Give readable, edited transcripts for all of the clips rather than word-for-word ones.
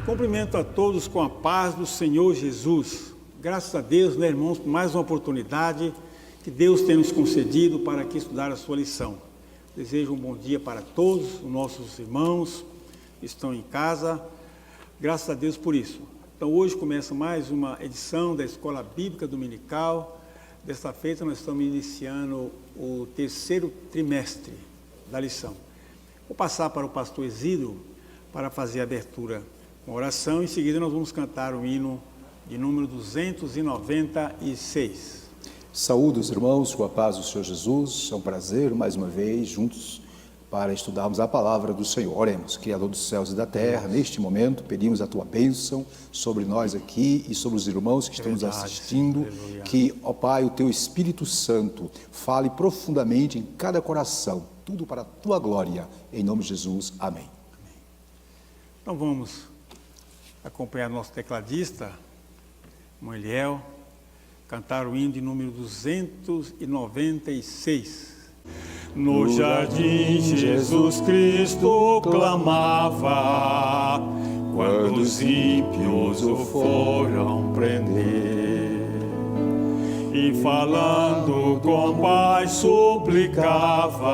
Cumprimento a todos com a paz do Senhor Jesus. Graças a Deus, né, irmãos, por mais uma oportunidade que Deus tem nos concedido para aqui estudar a sua lição. Desejo um bom dia para todos os nossos irmãos que estão em casa. Graças a Deus por isso. Então, hoje começa mais uma edição da Escola Bíblica Dominical. Desta feita, nós estamos iniciando o terceiro trimestre da lição. Vou passar para o pastor Isidro para fazer a abertura com oração. Em seguida, nós vamos cantar o hino de número 296. Saúde os irmãos com a paz do Senhor Jesus. É um prazer, mais uma vez, juntos para estudarmos a palavra do Senhor. Oremos. Criador dos céus e da terra, neste momento, pedimos a tua bênção sobre nós aqui e sobre os irmãos que estão nos assistindo. Aleluia. Que, ó Pai, o teu Espírito Santo fale profundamente em cada coração, tudo para a tua glória. Em nome de Jesus. Amém. Então, vamos acompanhar nosso tecladista, Moeliel, cantar o hino de número 296. No jardim Jesus Cristo clamava, quando os ímpios o foram prender, e falando com Pai suplicava,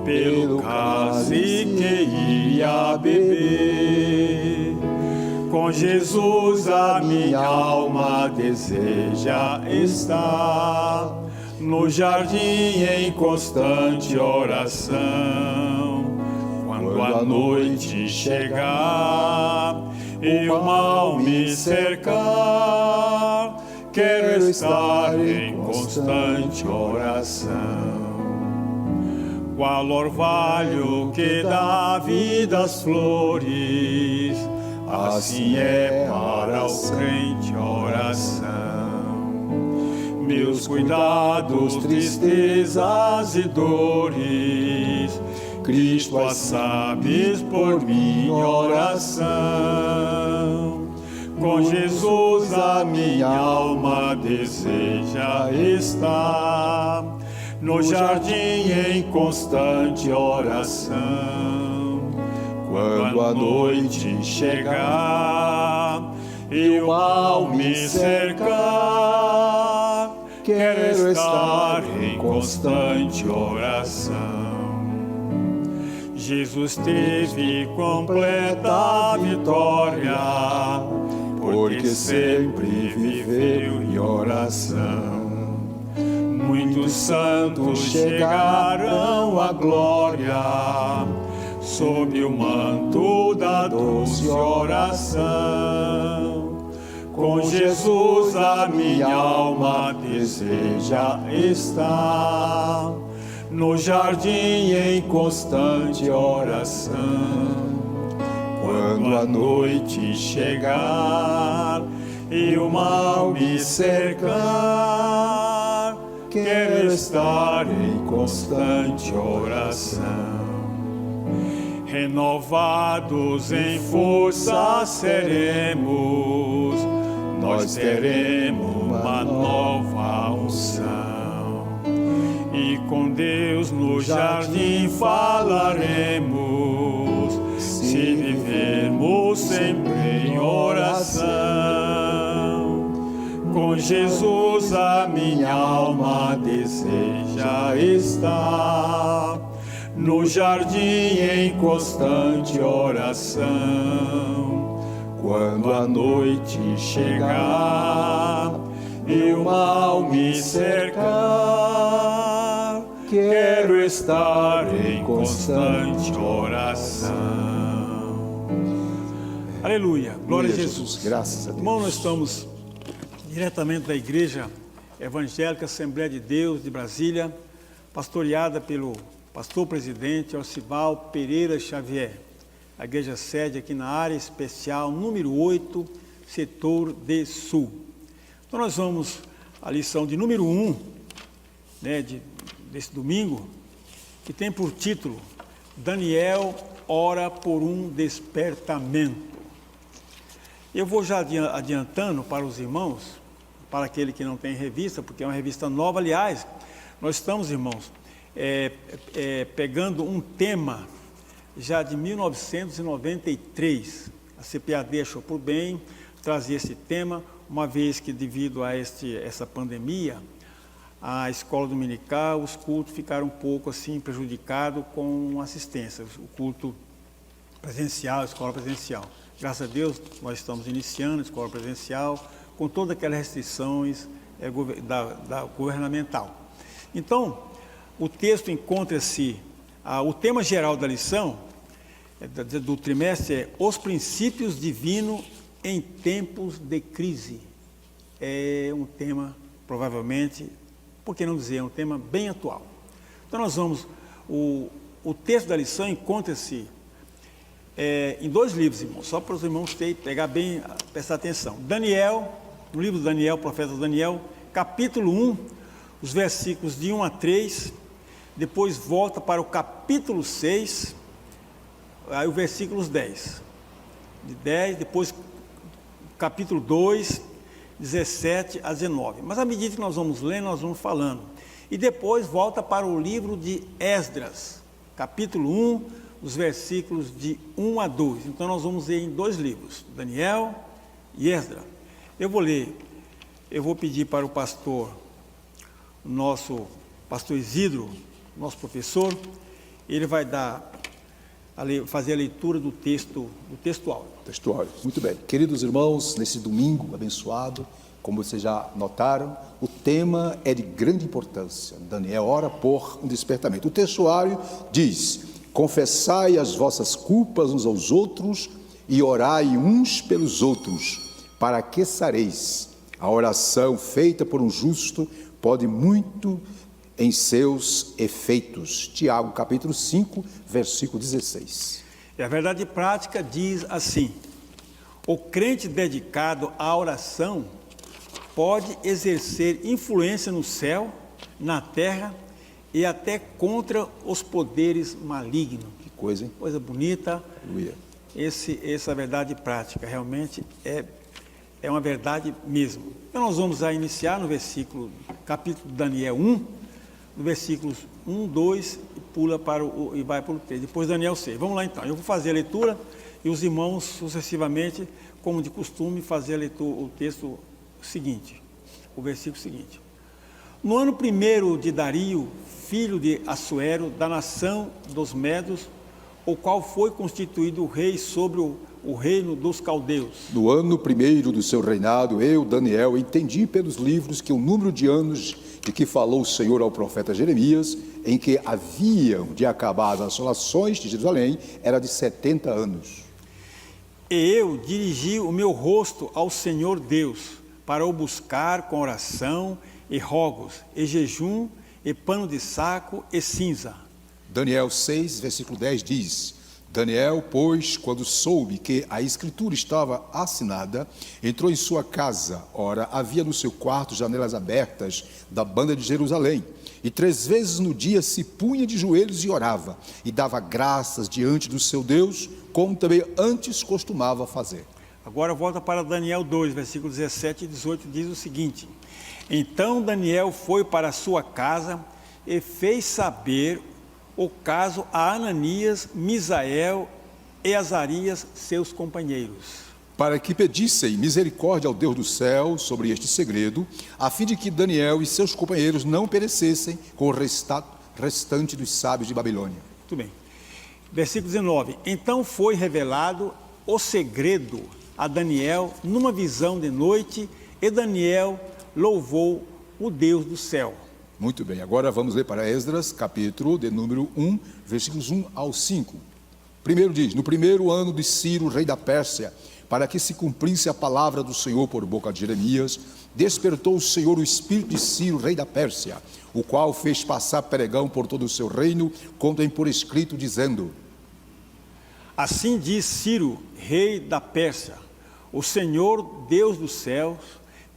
pelo cálice que ia beber. Com Jesus a minha alma deseja estar, no jardim em constante oração. Quando a noite chegar e o mal me cercar, quero estar em constante oração. Qual orvalho que dá vida às flores, assim é para o crente a oração. Meus cuidados, tristezas e dores, Cristo as sabes por minha oração. Com Jesus a minha alma deseja estar, no jardim em constante oração. Quando a noite chegar e o mal me cercar, quero estar em constante oração. Jesus teve completa vitória, porque sempre viveu em oração. Muitos santos chegarão à glória, sob o manto da doce oração. Com Jesus a minha alma deseja estar, no jardim em constante oração. Quando a noite chegar e o mal me cercar, quero estar em constante oração. Renovados em força seremos, nós teremos uma nova unção. E com Deus no jardim falaremos, se vivermos sempre em oração. Com Jesus a minha alma deseja estar, no jardim em constante oração. Quando a noite chegar e o mal me cercar, quero estar em constante oração. Aleluia, glória a Jesus. Graças a Deus. Irmão, nós estamos diretamente da Igreja Evangélica Assembleia de Deus de Brasília, pastoreada pelo pastor-presidente Orcival Pereira Xavier. A igreja sede aqui na área especial número 8, setor de Sul. Então nós vamos à lição de número 1, né, desse domingo, que tem por título Daniel ora por um despertamento. Eu vou já adiantando para os irmãos, para aquele que não tem revista, porque é uma revista nova. Aliás, nós estamos, irmãos, pegando um tema já de 1993, A CPAD achou por bem trazer esse tema, uma vez que devido a essa pandemia, a escola dominical, os cultos ficaram um pouco assim prejudicados com assistência, o culto presencial, a escola presencial. Graças a Deus, nós estamos iniciando a escola presencial com todas aquelas restrições governamental. Então, o texto encontra-se, o tema geral da lição, do trimestre, é os princípios divinos em tempos de crise. É um tema, provavelmente, por que não dizer, é um tema bem atual. Então nós vamos, o texto da lição encontra-se em 2 livros, irmãos, só para os irmãos prestar atenção. Daniel, no livro de Daniel, profeta Daniel, capítulo 1, os versículos de 1 a 3, depois volta para o capítulo 6, aí os versículos 10, depois capítulo 2, 17 a 19. Mas à medida que nós vamos lendo, nós vamos falando. E depois volta para o livro de Esdras, capítulo 1, os versículos de 1 a 2. Então nós vamos ler em 2 livros, Daniel e Esdras. Eu vou ler, eu vou pedir para o pastor, nosso pastor Isidro, nosso professor, ele vai fazer a leitura do textual. Textual, muito bem. Queridos irmãos, nesse domingo abençoado, como vocês já notaram, o tema é de grande importância. Daniel ora por um despertamento. O textuário diz: confessai as vossas culpas uns aos outros e orai uns pelos outros, para que sareis. A oração feita por um justo pode muito em seus efeitos. Tiago, capítulo 5, versículo 16. E a verdade prática diz assim: o crente dedicado à oração pode exercer influência no céu, na terra e até contra os poderes malignos. Que coisa, hein? Coisa bonita. Aleluia. Essa verdade prática realmente é uma verdade mesmo. Então nós vamos iniciar no capítulo de Daniel 1, no versículos 1, 2 e vai para o 3, depois Daniel 6. Vamos lá então, eu vou fazer a leitura e os irmãos sucessivamente, como de costume, fazer a leitura, o texto seguinte, o versículo seguinte. No ano 1º de Dario, filho de Assuero, da nação dos Medos, o qual foi constituído rei sobre o reino dos caldeus. No ano 1º do seu reinado, eu, Daniel, entendi pelos livros que o número de anos de que falou o Senhor ao profeta Jeremias, em que haviam de acabar as assolações de Jerusalém, era de 70 anos. E eu dirigi o meu rosto ao Senhor Deus, para o buscar com oração e rogos, e jejum, e pano de saco e cinza. Daniel 6, versículo 10 diz: Daniel, pois, quando soube que a escritura estava assinada, entrou em sua casa. Ora, havia no seu quarto janelas abertas da banda de Jerusalém. E 3 vezes no dia se punha de joelhos e orava, e dava graças diante do seu Deus, como também antes costumava fazer. Agora volta para Daniel 2, versículos 17 e 18, diz o seguinte: então Daniel foi para a sua casa e fez saber o caso a Ananias, Misael e Azarias, seus companheiros, para que pedissem misericórdia ao Deus do céu sobre este segredo, a fim de que Daniel e seus companheiros não perecessem com o restante dos sábios de Babilônia. Muito bem. Versículo 19. Então foi revelado o segredo a Daniel numa visão de noite, e Daniel louvou o Deus do céu. Muito bem, agora vamos ler para Esdras, capítulo de número 1, versículos 1 ao 5. Primeiro diz: no 1º ano de Ciro, rei da Pérsia, para que se cumprisse a palavra do Senhor por boca de Jeremias, despertou o Senhor o espírito de Ciro, rei da Pérsia, o qual fez passar pregão por todo o seu reino, contem por escrito, dizendo: assim diz Ciro, rei da Pérsia: o Senhor, Deus dos céus,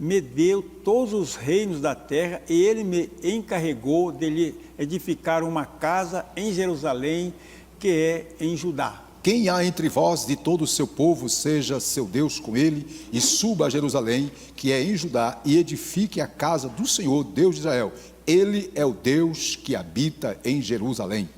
me deu todos os reinos da terra, e ele me encarregou de lhe edificar uma casa em Jerusalém, que é em Judá. Quem há entre vós de todo o seu povo, seja seu Deus com ele, e suba a Jerusalém, que é em Judá, e edifique a casa do Senhor, Deus de Israel. Ele é o Deus que habita em Jerusalém.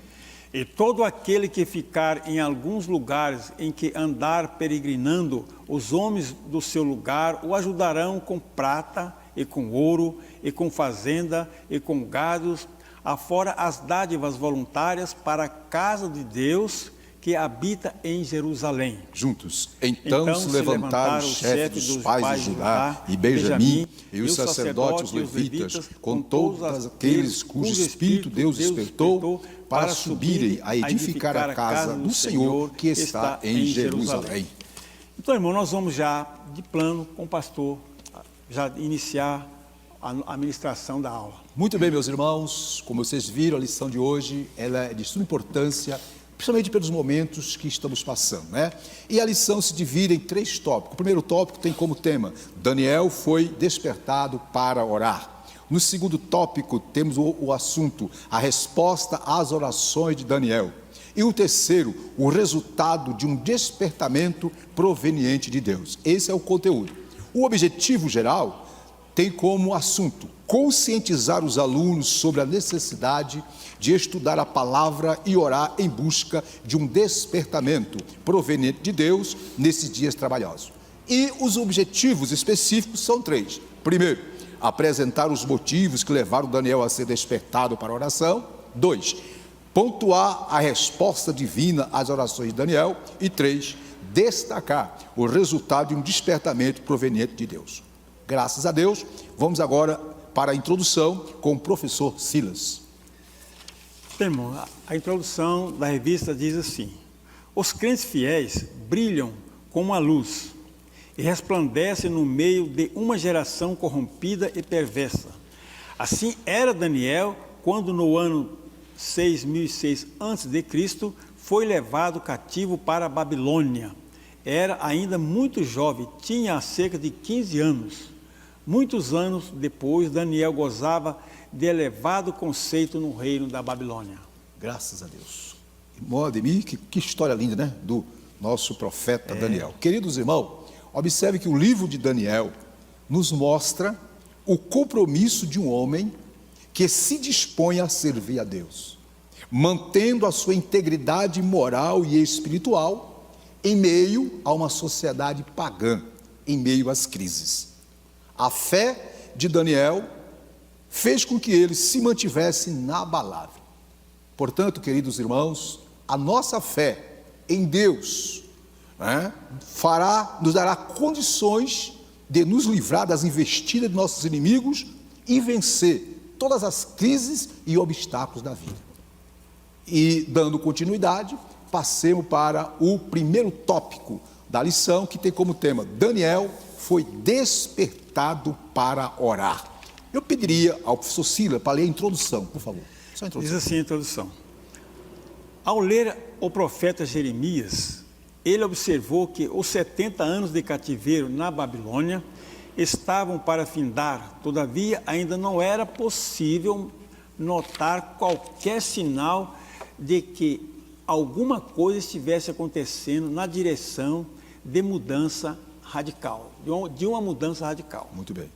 E todo aquele que ficar em alguns lugares em que andar peregrinando, os homens do seu lugar o ajudarão com prata e com ouro, e com fazenda e com gados, afora as dádivas voluntárias para a casa de Deus que habita em Jerusalém. Juntos. Então se levantaram os chefes dos pais de Judá e Benjamim, e os sacerdotes e os levitas, com todos aqueles cujo espírito Deus despertou, para subirem a edificar a casa do Senhor que está em Jerusalém. Então, irmão, nós vamos já de plano com o pastor, já iniciar a ministração da aula. Muito bem, meus irmãos, como vocês viram, a lição de hoje ela é de suma importância, principalmente pelos momentos que estamos passando, né? E a lição se divide em 3 tópicos. O primeiro tópico tem como tema: Daniel foi despertado para orar. No segundo tópico temos o assunto, a resposta às orações de Daniel. E o terceiro, o resultado de um despertamento proveniente de Deus. Esse é o conteúdo. O objetivo geral tem como assunto conscientizar os alunos sobre a necessidade de estudar a palavra e orar em busca de um despertamento proveniente de Deus nesses dias trabalhosos. E os objetivos específicos são 3. Primeiro, apresentar os motivos que levaram Daniel a ser despertado para a oração. 2, pontuar a resposta divina às orações de Daniel. E 3, destacar o resultado de um despertamento proveniente de Deus. Graças a Deus, vamos agora para a introdução com o professor Silas. Irmão, a introdução da revista diz assim: os crentes fiéis brilham como a luz e resplandecem no meio de uma geração corrompida e perversa. Assim era Daniel quando no ano 6006 a.C. foi levado cativo para a Babilônia. Era ainda muito jovem, tinha cerca de 15 anos. Muitos anos depois, Daniel gozava de elevado conceito no reino da Babilônia. Graças a Deus. Irmão Ademir, que história linda, né? Do nosso profeta Daniel. Queridos irmãos, observe que o livro de Daniel nos mostra o compromisso de um homem que se dispõe a servir a Deus, mantendo a sua integridade moral e espiritual em meio a uma sociedade pagã, em meio às crises. A fé de Daniel fez com que ele se mantivesse inabalável. Portanto, queridos irmãos, a nossa fé em Deus nos dará condições de nos livrar das investidas de nossos inimigos e vencer todas as crises e obstáculos da vida. E, dando continuidade, passemos para o primeiro tópico da lição, que tem como tema: Daniel foi despertado para orar. Eu pediria ao professor Silas para ler a introdução, por favor. Só a introdução. Diz assim a introdução: ao ler o profeta Jeremias, ele observou que os 70 anos de cativeiro na Babilônia estavam para findar. Todavia, ainda não era possível notar qualquer sinal de que alguma coisa estivesse acontecendo na direção de mudança radical, de uma mudança radical. Muito bem.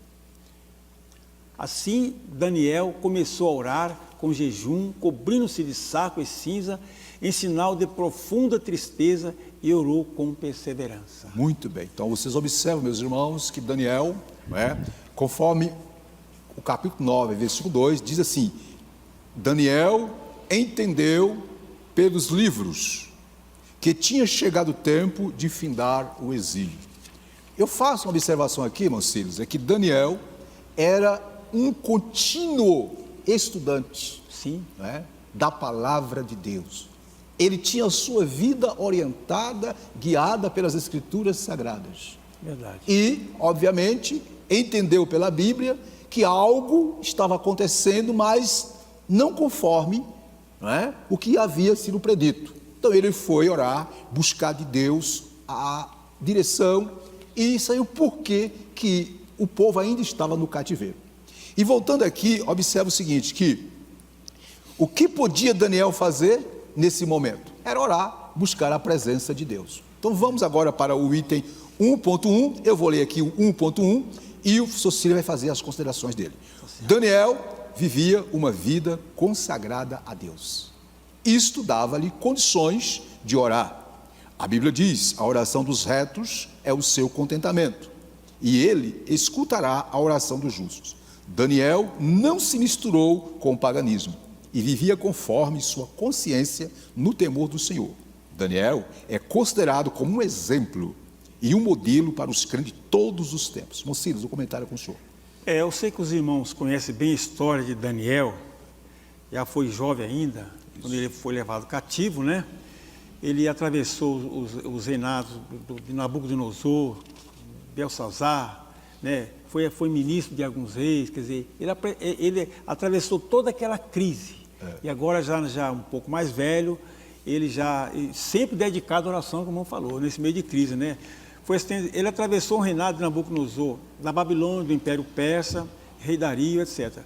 Assim, Daniel começou a orar com jejum, cobrindo-se de saco e cinza, em sinal de profunda tristeza, e orou com perseverança. Muito bem. Então, vocês observam, meus irmãos, que Daniel, conforme o capítulo 9, versículo 2, diz assim: Daniel entendeu pelos livros que tinha chegado o tempo de findar o exílio. Eu faço uma observação aqui, irmãos Silas, é que Daniel era um contínuo estudante, sim, da palavra de Deus. Ele tinha a sua vida orientada, guiada pelas Escrituras Sagradas. Verdade. E, obviamente, entendeu pela Bíblia que algo estava acontecendo, mas não conforme o que havia sido predito. Então ele foi orar, buscar de Deus a direção, e isso aí é o porquê que o povo ainda estava no cativeiro. E voltando aqui, observa o seguinte, que o que podia Daniel fazer nesse momento? Era orar, buscar a presença de Deus. Então vamos agora para o item 1.1, eu vou ler aqui o 1.1 e o professor Silas vai fazer as considerações dele. Daniel vivia uma vida consagrada a Deus. Isto dava-lhe condições de orar. A Bíblia diz: a oração dos retos é o seu contentamento, e ele escutará a oração dos justos. Daniel não se misturou com o paganismo e vivia conforme sua consciência no temor do Senhor. Daniel é considerado como um exemplo e um modelo para os crentes de todos os tempos. Mocinhos, um comentário com o senhor. Eu sei que os irmãos conhecem bem a história de Daniel, já foi jovem ainda, quando ele foi levado cativo, né? Ele atravessou os reinados de Nabucodonosor, Belsazar, né? Foi ministro de alguns reis, quer dizer, ele atravessou toda aquela crise. E agora, já um pouco mais velho, ele já sempre dedicado à oração, como falou, nesse meio de crise, né? Ele atravessou o reinado de Nabucodonosor, da Babilônia, do Império Persa, rei Dario, etc.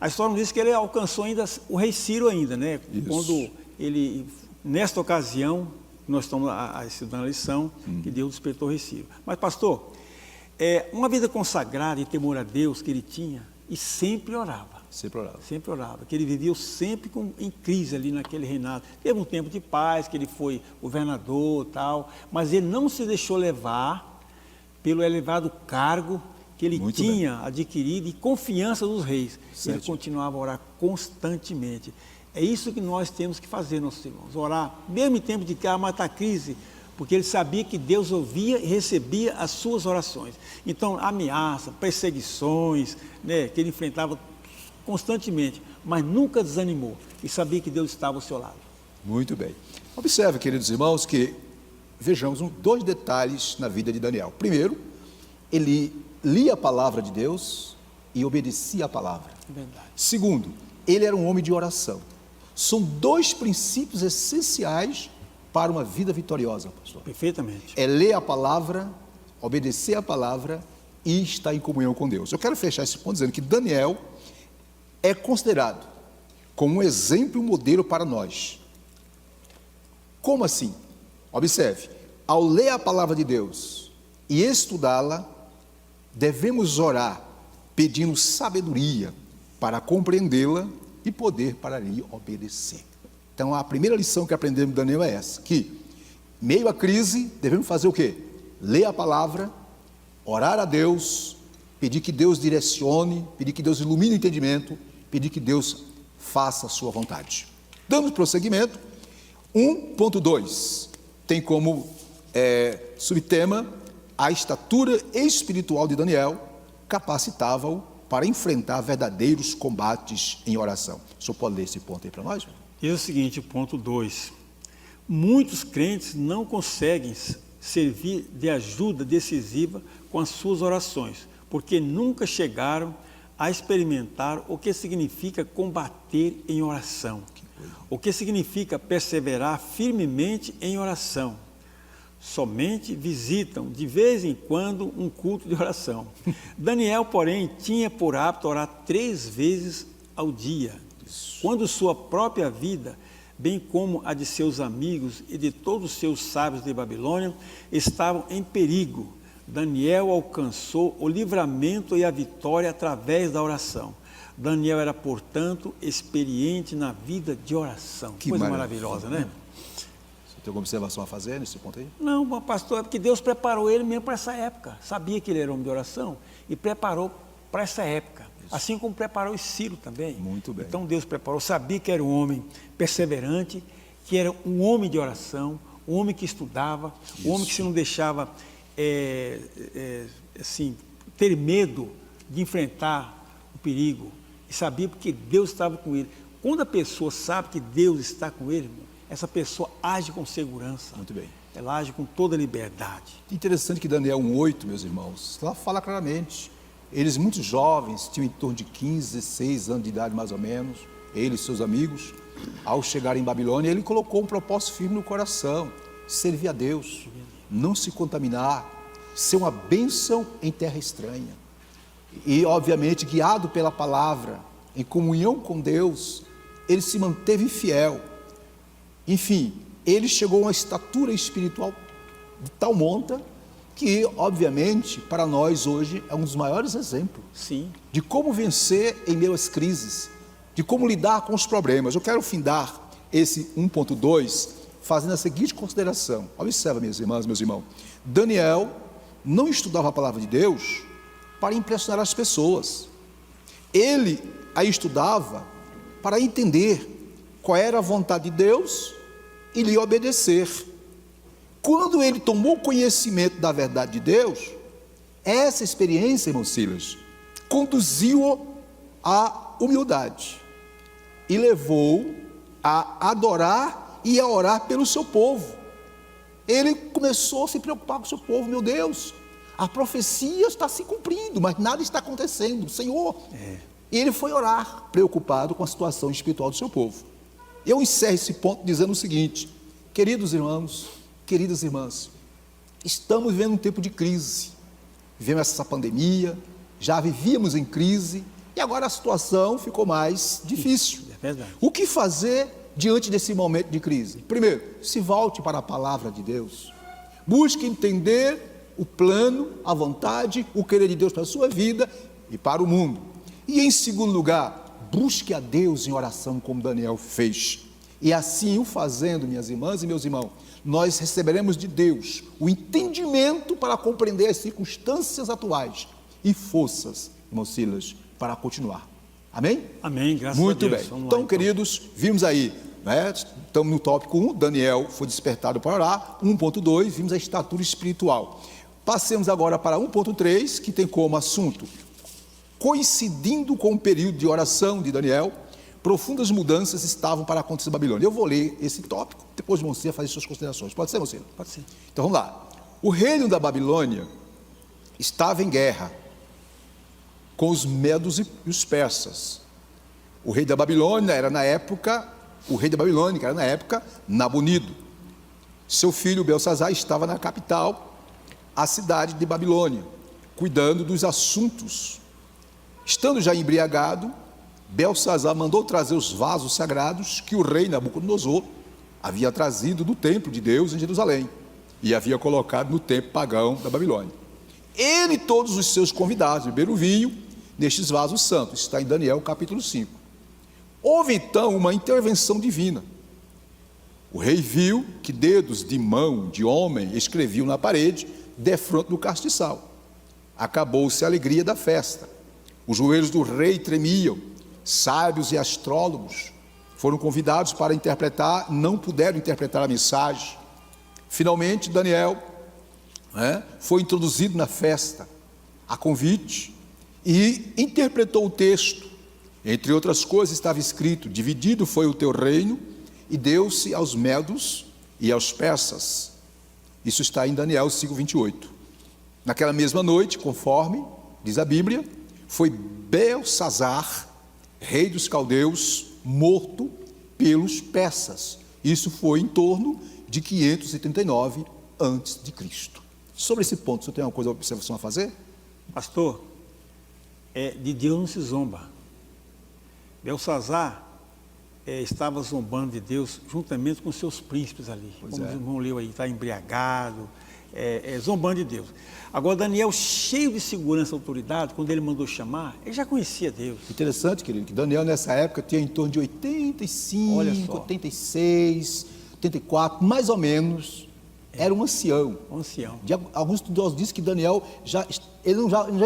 A história nos diz que ele alcançou ainda o rei Ciro ainda, né? Isso. Quando ele, nesta ocasião, nós estamos estudando a lição, que Deus despertou o rei Ciro. Mas, pastor, uma vida consagrada e temor a Deus que ele tinha, e sempre orava. Sempre orava. Sempre orava, que ele vivia sempre em crise ali naquele reinado. Teve um tempo de paz, que ele foi governador e tal, mas ele não se deixou levar pelo elevado cargo que ele tinha adquirido e confiança dos reis. Ele continuava a orar constantemente. É isso que nós temos que fazer, nossos irmãos, orar, mesmo em tempo de matar crise, porque ele sabia que Deus ouvia e recebia as suas orações. Então, ameaça, perseguições, né, que ele enfrentava constantemente, mas nunca desanimou e sabia que Deus estava ao seu lado. Muito bem. Observe, queridos irmãos, que vejamos dois detalhes na vida de Daniel. Primeiro, ele lia a palavra de Deus e obedecia a palavra. Verdade. Segundo, ele era um homem de oração. São dois princípios essenciais para uma vida vitoriosa, pastor. Perfeitamente. É ler a palavra, obedecer a palavra e estar em comunhão com Deus. Eu quero fechar esse ponto dizendo que Daniel é considerado como um exemplo e um modelo para nós. Como assim? Observe, ao ler a palavra de Deus e estudá-la, devemos orar pedindo sabedoria para compreendê-la e poder para lhe obedecer. Então, a primeira lição que aprendemos de Daniel é essa, que, meio à crise, devemos fazer o quê? Ler a palavra, orar a Deus, pedir que Deus direcione, pedir que Deus ilumine o entendimento, pedir que Deus faça a sua vontade. Dando prosseguimento, 1.2 tem como subtema: a estatura espiritual de Daniel capacitava-o para enfrentar verdadeiros combates em oração. O senhor pode ler esse ponto aí para nós? Diz o seguinte, ponto 2. Muitos crentes não conseguem servir de ajuda decisiva com as suas orações, porque nunca chegaram a experimentar o que significa combater em oração, o que significa perseverar firmemente em oração. Somente visitam de vez em quando um culto de oração. Daniel, porém, tinha por hábito orar 3 vezes ao dia, quando sua própria vida, bem como a de seus amigos e de todos os seus sábios de Babilônia, estavam em perigo. Daniel alcançou o livramento e a vitória através da oração. Daniel era, portanto, experiente na vida de oração. Que coisa maravilhosa, né? Você tem alguma observação a fazer nesse ponto aí? Não, pastor, é porque Deus preparou ele mesmo para essa época. Sabia que ele era homem de oração e preparou para essa época. Isso. Assim como preparou o Ciro também. Muito bem. Então Deus preparou, sabia que era um homem perseverante, que era um homem de oração, um homem que estudava, um homem que se não deixava ter medo de enfrentar o perigo. E sabia porque Deus estava com ele. Quando a pessoa sabe que Deus está com ele, irmão, essa pessoa age com segurança. Muito bem. Ela age com toda liberdade. Interessante que Daniel 1:8, meus irmãos, lá fala claramente. Eles, muito jovens, tinham em torno de 15, 16 anos de idade mais ou menos, ele e seus amigos, ao chegar em Babilônia, ele colocou um propósito firme no coração: servir a Deus, não se contaminar, ser uma bênção em terra estranha. E, obviamente, guiado pela palavra, em comunhão com Deus, ele se manteve fiel. Enfim, ele chegou a uma estatura espiritual de tal monta que, obviamente, para nós hoje é um dos maiores exemplos. Sim. De como vencer em meio às crises, de como lidar com os problemas. Eu quero findar esse 1.2 fazendo a seguinte consideração. Observa, minhas irmãs, meus irmãos. Daniel não estudava a palavra de Deus para impressionar as pessoas. Ele a estudava para entender qual era a vontade de Deus e lhe obedecer. Quando ele tomou conhecimento da verdade de Deus, essa experiência, irmão Silas, conduziu-o à humildade e levou a adorar e a orar pelo seu povo. Ele começou a se preocupar com o seu povo. Meu Deus, a profecia está se cumprindo, mas nada está acontecendo, Senhor. E ele foi orar, preocupado com a situação espiritual do seu povo. Eu encerro esse ponto dizendo o seguinte: queridos irmãos, queridas irmãs, estamos vivendo um tempo de crise. Vivemos essa pandemia, já vivíamos em crise e agora a situação ficou mais difícil. É verdade. O que fazer diante desse momento de crise? Primeiro, se volte para a palavra de Deus. Busque entender o plano, a vontade, o querer de Deus para a sua vida e para o mundo. E em segundo lugar, busque a Deus em oração, como Daniel fez. E assim o fazendo, minhas irmãs e meus irmãos, nós receberemos de Deus o entendimento para compreender as circunstâncias atuais e forças, irmão Silas, para continuar. Amém? Amém, graças Muito a Deus. bem. Vamos lá, Então, queridos, vimos aí, né? Estamos no tópico 1, Daniel foi despertado para orar. 1.2, vimos a estatura espiritual. Passemos agora para 1.3, que tem como assunto, coincidindo com o período de oração de Daniel, profundas mudanças estavam para acontecer na Babilônia. Eu vou ler esse tópico, depois você fazer suas considerações. Pode ser, você? Pode ser. Então vamos lá. O reino da Babilônia estava em guerra com os medos e os persas. O rei da Babilônia era na época, Nabonido. Seu filho Belsazar estava na capital, a cidade de Babilônia, cuidando dos assuntos. Estando já embriagado, Belsazar mandou trazer os vasos sagrados que o rei Nabucodonosor havia trazido do templo de Deus em Jerusalém e havia colocado no templo pagão da Babilônia. Ele e todos os seus convidados beberam vinho nestes vasos santos. Está em Daniel capítulo 5. Houve então uma intervenção divina. O rei viu que dedos de mão de homem escreviam na parede defronte do castiçal. Acabou-se a alegria da festa. Os joelhos do rei tremiam. Sábios e astrólogos foram convidados para interpretar, não puderam interpretar a mensagem. Finalmente, Daniel foi introduzido na festa, a convite, e interpretou o texto. Entre outras coisas estava escrito: dividido foi o teu reino e deu-se aos medos e aos persas. Isso está em Daniel 5:28. Naquela mesma noite, conforme diz a Bíblia, foi Belsazar, rei dos caldeus, morto pelos persas. Isso foi em torno de 539 a.C. Sobre esse ponto, você tem alguma coisa, observação a fazer? Pastor, de Deus não se zomba. Belsazar estava zombando de Deus juntamente com seus príncipes ali. Como o irmão leu aí, está embriagado, zombando de Deus. Agora, Daniel, cheio de segurança e autoridade, quando ele mandou chamar, ele já conhecia Deus. Interessante, querido, que Daniel nessa época tinha em torno de 85, 86, 84, mais ou menos. Era um ancião. Um ancião. Alguns estudiosos dizem que Daniel já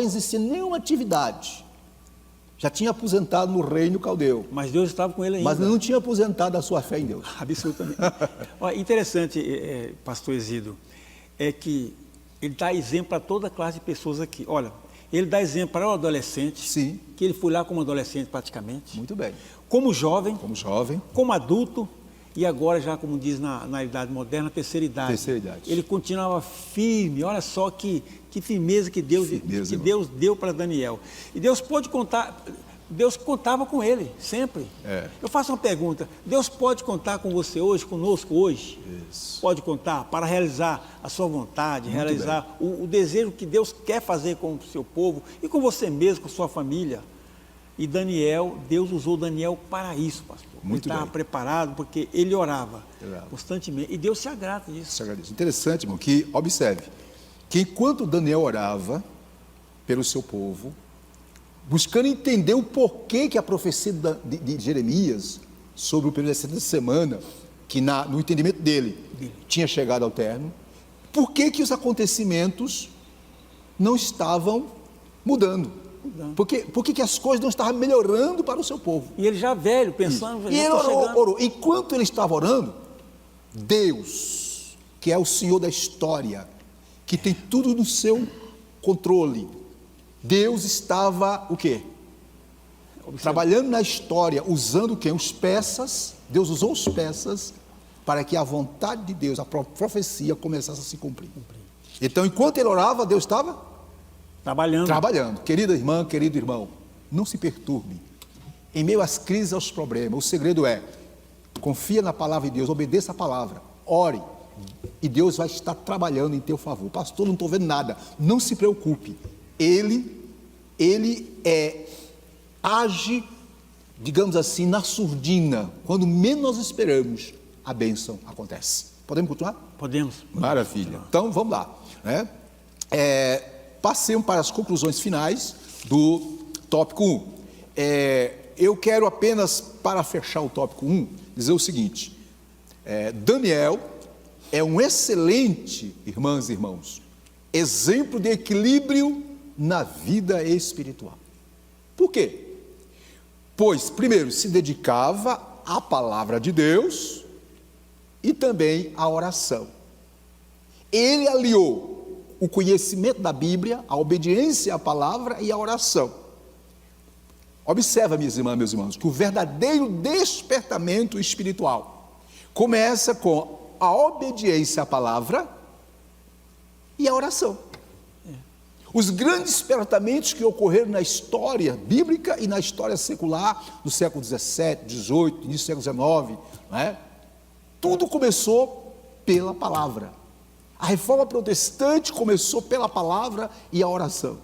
existia nenhuma atividade. Já tinha aposentado no reino caldeu. Mas Deus estava com ele ainda. Mas não tinha aposentado a sua fé em Deus. Absolutamente. Olha, interessante, pastor Exídio, é que ele dá exemplo para toda classe de pessoas aqui. Olha, ele dá exemplo para o adolescente, sim, que ele foi lá como adolescente praticamente. Muito bem. Como jovem. Como adulto. E agora, já como diz na idade moderna, terceira idade. Ele continuava firme. Olha só que firmeza que Deus deu para Daniel. E Deus contava com ele, sempre. Eu faço uma pergunta: Deus pode contar com você hoje, conosco hoje? Isso. Pode contar para realizar a sua vontade, realizar o desejo que Deus quer fazer com o seu povo e com você mesmo, com a sua família. E Daniel, Deus usou Daniel para isso, pastor. Ele estava preparado porque ele orava constantemente. E Deus se agrada disso. Interessante, irmão, que observe que enquanto Daniel orava pelo seu povo, buscando entender o porquê que a profecia de Jeremias sobre o período da 70 semana, que no entendimento dele tinha chegado ao término, por que os acontecimentos não estavam mudando? Por que as coisas não estavam melhorando para o seu povo? E ele já velho, pensando... E ele orou. Enquanto ele estava orando, Deus, que é o Senhor da história, que tem tudo no seu controle, Deus estava o quê? Trabalhando na história, usando o quê? Os peças. Deus usou os peças para que a vontade de Deus, a profecia começasse a se cumprir. Então, enquanto ele orava, Deus estava trabalhando. Querida irmã, querido irmão, não se perturbe. Em meio às crises, aos problemas, o segredo é: confia na palavra de Deus, obedeça a palavra, ore, e Deus vai estar trabalhando em teu favor. Pastor, não estou vendo nada. Não se preocupe. Ele age, digamos assim, na surdina. Quando menos nós esperamos, a bênção acontece. Podemos continuar? Podemos. Maravilha. Então, vamos lá, né? Passemos para as conclusões finais do tópico 1. Eu quero apenas, para fechar o tópico 1, dizer o seguinte: Daniel é um excelente, irmãs e irmãos, exemplo de equilíbrio na vida espiritual. Por quê? Pois, primeiro, se dedicava à palavra de Deus e também à oração. Ele aliou o conhecimento da Bíblia, a obediência à palavra e a oração. Observa, minhas irmãs, meus irmãos, que o verdadeiro despertamento espiritual começa com a obediência à palavra e a oração. Os grandes despertamentos que ocorreram na história bíblica e na história secular, no século XVII, XVIII, início do século XIX, não é? Tudo começou pela palavra. A reforma protestante começou pela palavra e a oração.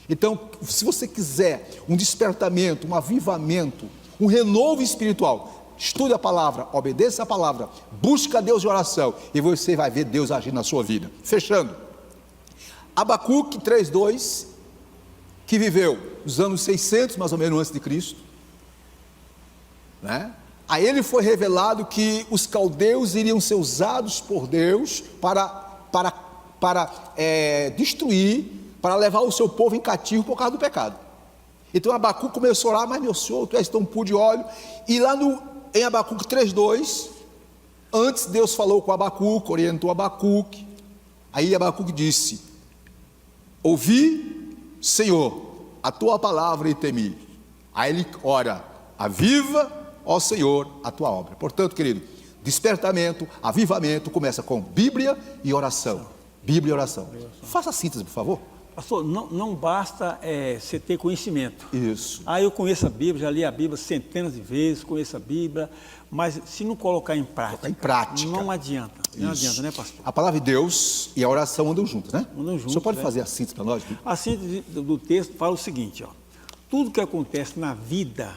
Então, se você quiser um despertamento, um avivamento, um renovo espiritual, estude a palavra, obedeça a palavra, busque a Deus de oração e você vai ver Deus agir na sua vida. Fechando, Abacuque 3:2, que viveu nos anos 600, mais ou menos, antes de Cristo, né? A ele foi revelado que os caldeus iriam ser usados por Deus para destruir, para levar o seu povo em cativo por causa do pecado. Então Abacuque começou a orar: mas meu Senhor, tu és tão puro de óleo. E lá em Abacuque 3:2, antes Deus falou com Abacuque, orientou Abacuque. Aí Abacuque disse: ouvi, Senhor, a tua palavra e temi. Aí ele ora: aviva, ó Senhor, a tua obra. Portanto, querido, despertamento, avivamento começa com Bíblia e oração. Bíblia e oração. Faça a síntese, por favor. Pastor, não basta você ter conhecimento. Isso. Eu conheço a Bíblia, já li a Bíblia centenas de vezes, conheço a Bíblia, mas se não colocar em prática, não adianta. Não adianta, né, pastor? A palavra de Deus e a oração andam juntas, né? Andam juntas. O senhor pode fazer a síntese para nós? A síntese do texto fala o seguinte: tudo que acontece na vida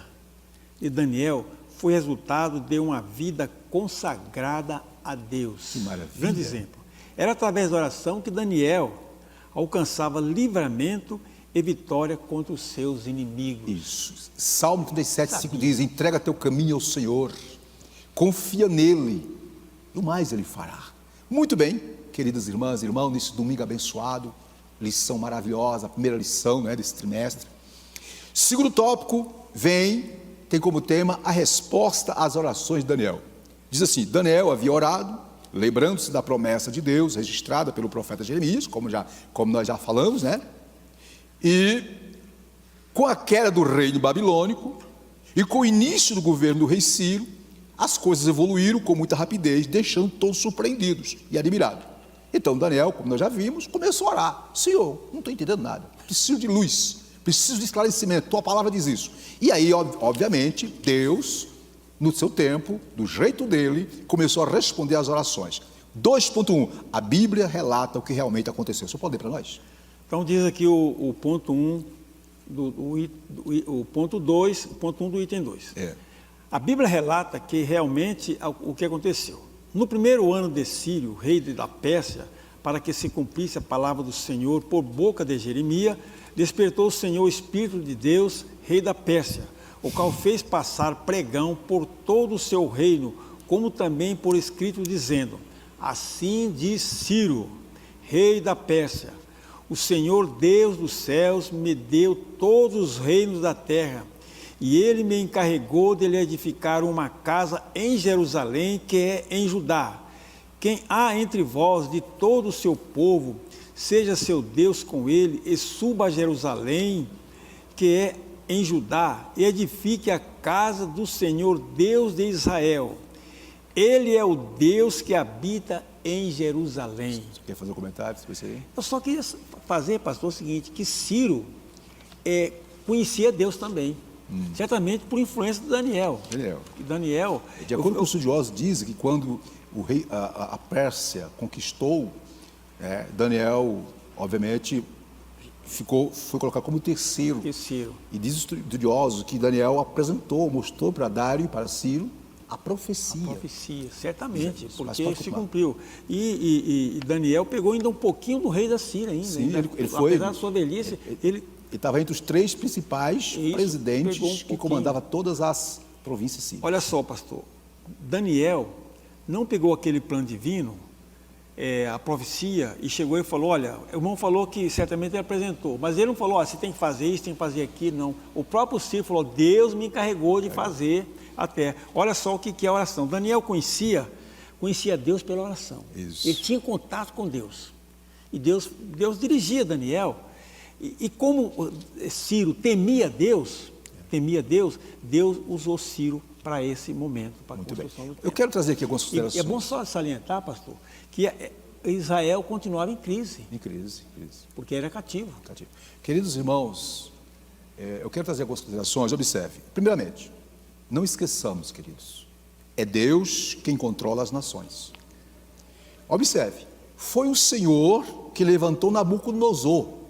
de Daniel foi resultado de uma vida consagrada a Deus. Que maravilha. Grande exemplo. Era através da oração que Daniel alcançava livramento e vitória contra os seus inimigos. Isso. Salmo 37:5 diz: entrega teu caminho ao Senhor, confia nele, e o mais ele fará. Muito bem, queridas irmãs e irmãos, nesse domingo abençoado, lição maravilhosa, a primeira lição, né, desse trimestre. Segundo tópico tem como tema a resposta às orações de Daniel. Diz assim: Daniel havia orado, lembrando-se da promessa de Deus, registrada pelo profeta Jeremias, como nós já falamos, né? E com a queda do reino babilônico e com o início do governo do rei Ciro, as coisas evoluíram com muita rapidez, deixando todos surpreendidos e admirados. Então Daniel, como nós já vimos, começou a orar: Senhor, não estou entendendo nada, preciso de luz, preciso de esclarecimento, tua palavra diz isso. E aí, obviamente, Deus, no seu tempo, do jeito dele, começou a responder às orações. 2.1, a Bíblia relata o que realmente aconteceu. Você pode ler para nós? Então diz aqui o ponto 1, o ponto 2, o ponto 1 do item 2. A Bíblia relata que realmente o que aconteceu. No primeiro ano de Círio, rei da Pérsia, para que se cumprisse a palavra do Senhor por boca de Jeremias, despertou o Senhor o Espírito de Deus, rei da Pérsia, o qual fez passar pregão por todo o seu reino, como também por escrito, dizendo: assim diz Ciro, rei da Pérsia: o Senhor Deus dos céus me deu todos os reinos da terra, e ele me encarregou de lhe edificar uma casa em Jerusalém, que é em Judá. Quem há entre vós de todo o seu povo, seja seu Deus com ele, e suba a Jerusalém, que é em Judá, e edifique a casa do Senhor Deus de Israel. Ele é o Deus que habita em Jerusalém. Você quer fazer um comentário sobre isso aí? Eu só queria fazer, pastor, o seguinte, que Ciro conhecia Deus também. Certamente por influência de Daniel. Daniel. De acordo com os estudiosos, dizem que quando o rei, a Pérsia conquistou, Daniel, obviamente, foi colocado como terceiro. E diz os estudiosos que Daniel mostrou para Dário e para Ciro a profecia. Certamente, porque se cumpriu. E Daniel pegou ainda um pouquinho do rei da Síria ainda. Sim, ele foi. Apesar da sua velhice, ele estava entre os 3 principais presidentes que comandavam todas as províncias sírias. Olha só, pastor, Daniel não pegou aquele plano divino, a profecia, e chegou e falou: olha, o irmão falou que certamente ele apresentou, mas ele não falou: você tem que fazer isso, tem que fazer aquilo, não. O próprio Ciro falou: Deus me encarregou de fazer a terra. Olha só o que é a oração. Daniel conhecia Deus pela oração. Isso. Ele tinha contato com Deus. E Deus dirigia Daniel. E como Ciro temia Deus, Deus usou Ciro para esse momento, para a construção do templo. Eu quero trazer aqui algumas considerações. E é bom só salientar, pastor, que Israel continuava em crise. Em crise. Porque era cativo. Queridos irmãos, eu quero trazer algumas considerações. Observe. Primeiramente, não esqueçamos, queridos, é Deus quem controla as nações. Observe, foi o Senhor que levantou Nabucodonosor.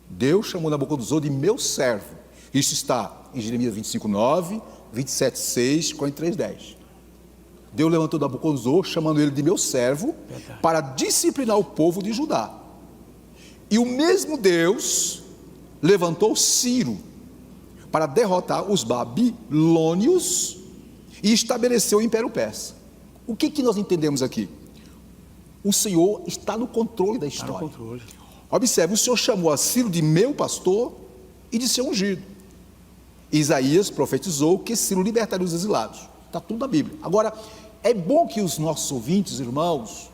Deus chamou Nabucodonosor de meu servo. Isso está em Jeremias 25:9, 27:6, 43:10. Deus levantou Nabucodonosor, chamando ele de meu servo, para disciplinar o povo de Judá. E o mesmo Deus levantou Ciro para derrotar os babilônios e estabeleceu o Império Persa. O que nós entendemos aqui? O Senhor está no controle da história. Está no controle. Observe, o Senhor chamou a Ciro de meu pastor e de seu ungido. Isaías profetizou que Ciro libertaria os exilados. Está tudo na Bíblia. Agora, é bom que os nossos ouvintes, irmãos,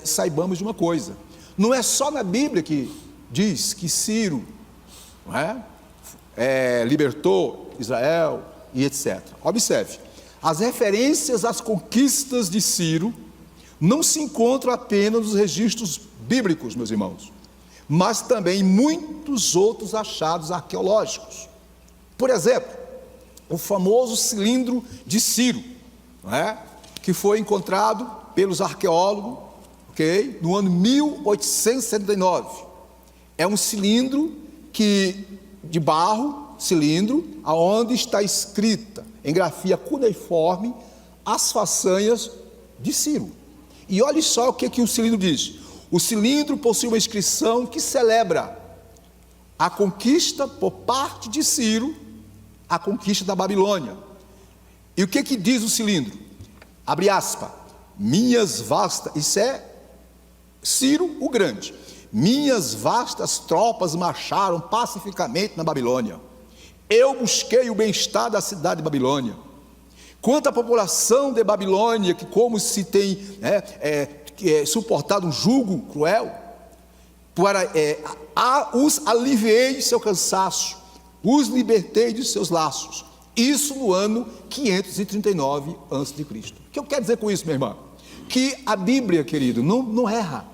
saibamos de uma coisa. Não é só na Bíblia que diz que Ciro libertou Israel e etc. Observe, as referências às conquistas de Ciro não se encontram apenas nos registros bíblicos, meus irmãos, mas também em muitos outros achados arqueológicos. Por exemplo, o famoso cilindro de Ciro, que foi encontrado pelos arqueólogos, no ano 1879. É um cilindro de barro, aonde está escrita em grafia cuneiforme as façanhas de Ciro. E olhe só o que o cilindro diz. O cilindro possui uma inscrição que celebra a conquista por parte de Ciro, a conquista da Babilônia. E o que diz o cilindro? Abre aspas, minhas vastas, isso é Ciro o Grande, minhas vastas tropas marcharam pacificamente na Babilônia. Eu busquei o bem-estar da cidade de Babilônia. Quanto à população de Babilônia, que como se tem suportado um jugo cruel, os aliviei de seu cansaço, os libertei de seus laços. Isso no ano 539 a.C. O que eu quero dizer com isso, meu irmão? Que a Bíblia, querido, não erra.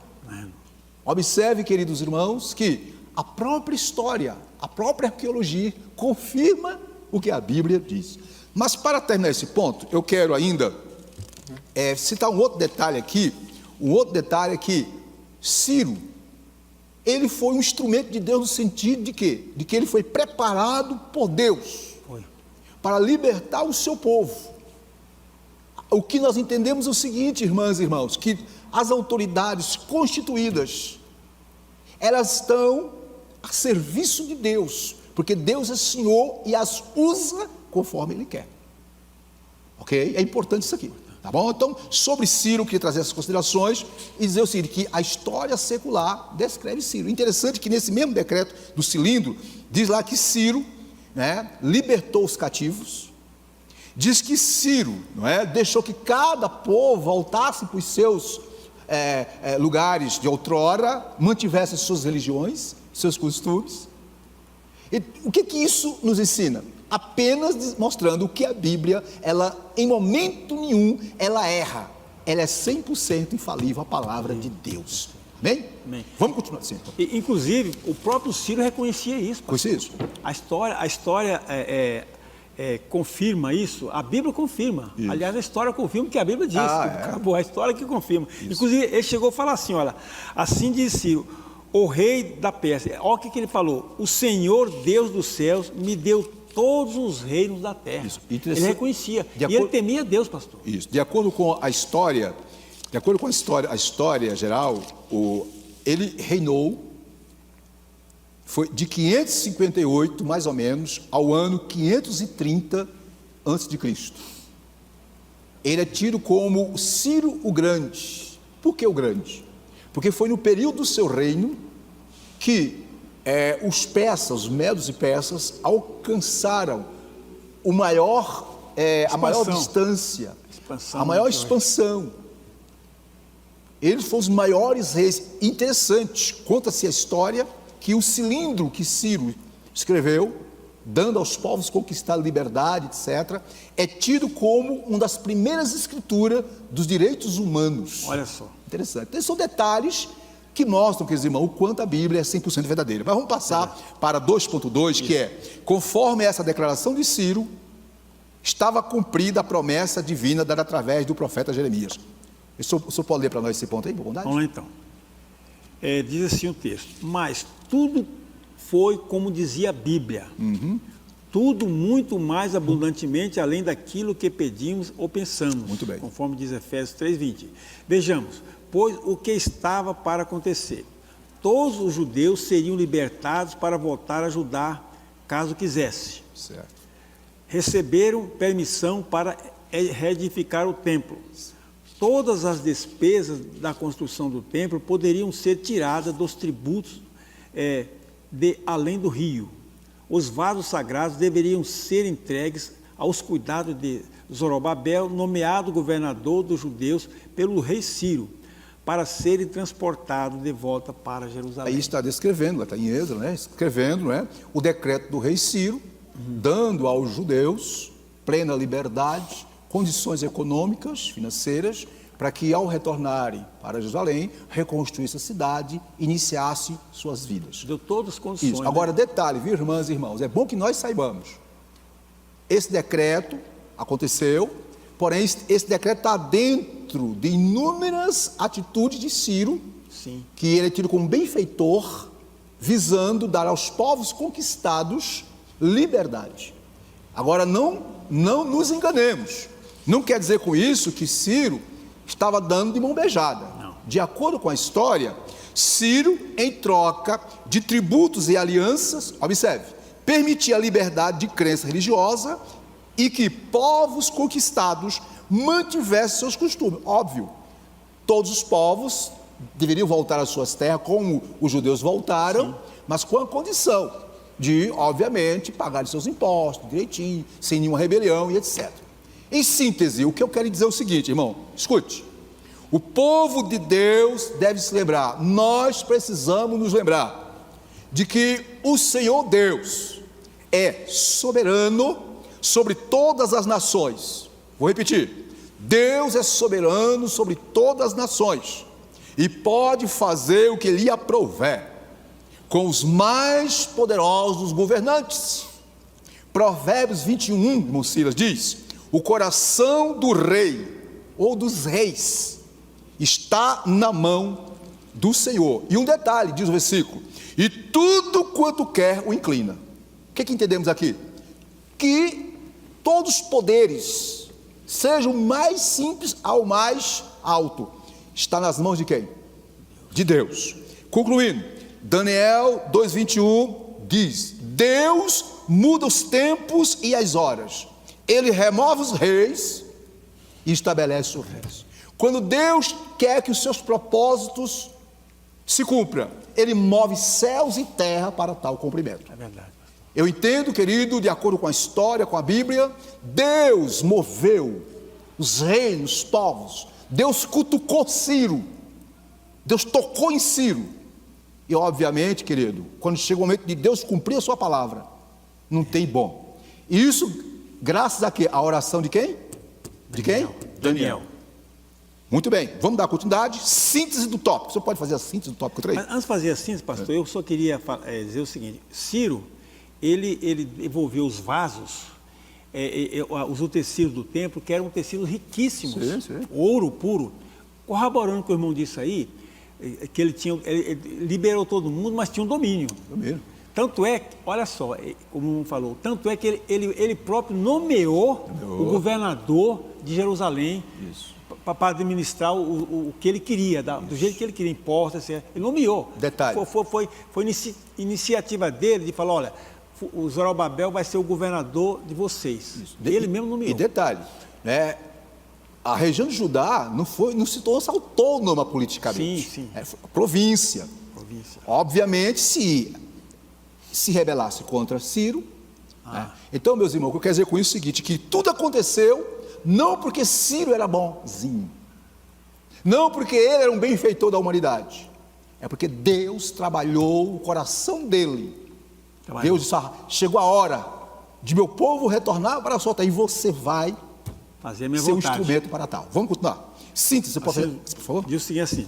Observe, queridos irmãos, que a própria história, a própria arqueologia confirma o que a Bíblia diz. Mas para terminar esse ponto, eu quero ainda citar um outro detalhe aqui. Que Ciro, ele foi um instrumento de Deus no sentido de quê? De que ele foi preparado por Deus para libertar o seu povo. O que nós entendemos é o seguinte, irmãs e irmãos, que as autoridades constituídas, elas estão a serviço de Deus, porque Deus é Senhor e as usa conforme Ele quer. Ok? É importante isso aqui. Tá bom? Então, sobre Ciro, eu queria trazer essas considerações e dizer o seguinte, que a história secular descreve Ciro. Interessante que nesse mesmo decreto do cilindro, diz lá que Ciro, né, libertou os cativos, diz que Ciro, não é, deixou que cada povo voltasse para os seus lugares de outrora, mantivesse suas religiões, seus costumes. E o que isso nos ensina? Apenas mostrando que a Bíblia, ela, em momento nenhum, ela erra. Ela é 100% infalível, a palavra de Deus. Amém? Amém. Vamos continuar assim. Então. Inclusive, o próprio Ciro reconhecia isso. Conhecia isso? A história confirma isso, a Bíblia confirma. Isso. Aliás, a história confirma o que a Bíblia diz. Acabou, a história que confirma. Isso. Inclusive, ele chegou a falar assim, olha, assim diz Ciro, o rei da Pérsia, olha o que ele falou, o Senhor Deus dos céus me deu todos os reinos da terra. Isso. Ele reconhecia, ele temia Deus, pastor. Isso, de acordo com a história, a história geral, ele reinou, foi de 558, mais ou menos, ao ano 530 a.C. Ele é tido como Ciro o Grande. Por que o Grande? Porque foi no período do seu reino que os persas, os medos e persas, alcançaram a maior distância, a maior expansão. Eles foram os maiores reis. Interessante, conta-se a história que o cilindro que Ciro escreveu, dando aos povos conquistar liberdade, etc., é tido como uma das primeiras escrituras dos direitos humanos. Olha só. Interessante. Então, são detalhes que mostram, queridos irmãos, o quanto a Bíblia é 100% verdadeira. Mas vamos passar para 2.2, que é, conforme essa declaração de Ciro, estava cumprida a promessa divina dada através do profeta Jeremias. O senhor pode ler para nós esse ponto aí, por bondade? Vamos lá então. Diz assim o texto, mas tudo foi como dizia a Bíblia, tudo muito mais abundantemente além daquilo que pedimos ou pensamos, muito bem. Conforme diz Efésios 3:20. Vejamos, pois o que estava para acontecer, todos os judeus seriam libertados para voltar a Judá, caso quisesse. Certo. Receberam permissão para reedificar o templo. Todas as despesas da construção do templo poderiam ser tiradas dos tributos de além do rio. Os vasos sagrados deveriam ser entregues aos cuidados de Zorobabel, nomeado governador dos judeus pelo rei Ciro, para serem transportados de volta para Jerusalém. Aí está descrevendo, está em Êxodo, né? Escrevendo, né, o decreto do rei Ciro, dando aos judeus plena liberdade, condições econômicas, financeiras, para que ao retornarem para Jerusalém, reconstruísse a cidade, iniciasse suas vidas. Deu todas as condições. Isso. Agora, detalhe, viu, irmãs e irmãos, é bom que nós saibamos, esse decreto aconteceu, porém esse decreto está dentro de inúmeras atitudes de Ciro, sim, que ele é tido como benfeitor, visando dar aos povos conquistados liberdade. Agora, não nos enganemos, não quer dizer com isso que Ciro estava dando de mão beijada. Não. De acordo com a história, Ciro, em troca de tributos e alianças, observe, permitia a liberdade de crença religiosa e que povos conquistados mantivessem seus costumes. Óbvio, todos os povos deveriam voltar às suas terras, como os judeus voltaram, sim, mas com a condição de, obviamente, pagar seus impostos direitinho, sem nenhuma rebelião e etc. Em síntese, o que eu quero dizer é o seguinte, irmão, escute, o povo de Deus deve se lembrar, nós precisamos nos lembrar de que o Senhor Deus é soberano sobre todas as nações. Vou repetir, Deus é soberano sobre todas as nações e pode fazer o que lhe aprouver com os mais poderosos governantes. Provérbios 21, irmão Silas, diz: o coração do rei ou dos reis está na mão do Senhor. E um detalhe, diz o versículo: e tudo quanto quer o inclina. O que entendemos aqui? Que todos os poderes, seja o mais simples ao mais alto, está nas mãos de quem? De Deus. Concluindo, Daniel 2:21 diz: Deus muda os tempos e as horas. Ele remove os reis e estabelece os reis. Quando Deus quer que os seus propósitos se cumpram, Ele move céus e terra para tal cumprimento. É verdade. Eu entendo, querido, de acordo com a história, com a Bíblia, Deus moveu os reis, os povos. Deus cutucou Ciro. Deus tocou em Ciro. E obviamente, querido, quando chega o momento de Deus cumprir a sua palavra, não tem bom. E isso, graças a quê? A oração de quem? De quem? Daniel. Muito bem, vamos dar continuidade. Síntese do tópico. Você pode fazer a síntese do tópico 3? Mas antes de fazer a síntese, pastor, eu só queria dizer o seguinte. Ciro, ele devolveu os vasos, os utensílios do templo, que eram utensílios riquíssimos, Sim. ouro puro. Corroborando com o irmão disse aí, que ele liberou todo mundo, mas tinha um domínio. Tanto é, olha só, como o irmão falou, tanto é que ele próprio nomeou o governador de Jerusalém para administrar o que ele queria, do jeito que ele queria, impostos, ele nomeou. Detalhe. Foi iniciativa dele de falar, olha, o Zorobabel vai ser o governador de vocês. Ele mesmo nomeou. E detalhe, né? A região de Judá não se tornou autônoma politicamente. Sim. Foi província. Obviamente, se rebelasse contra Ciro. Né? Então, meus irmãos, o que eu quero dizer com isso é o seguinte, que tudo aconteceu não porque Ciro era bonzinho, não porque ele era um benfeitor da humanidade, é porque Deus trabalhou o coração dele. Deus disse, chegou a hora de meu povo retornar para a sua terra, e você vai fazer a minha ser vontade. um instrumento para tal. Vamos continuar. Síntese, você pode fazer, por favor? Diz o seguinte, assim,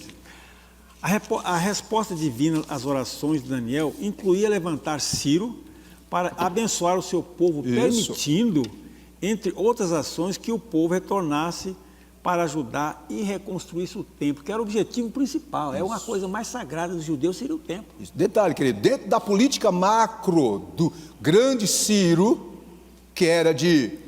a resposta divina às orações de Daniel incluía levantar Ciro para abençoar o seu povo, permitindo, entre outras ações, que o povo retornasse para ajudar e reconstruísse o templo, que era o objetivo principal. É uma coisa mais sagrada dos judeus, seria o templo. Detalhe, querido, dentro da política macro do grande Ciro, que era de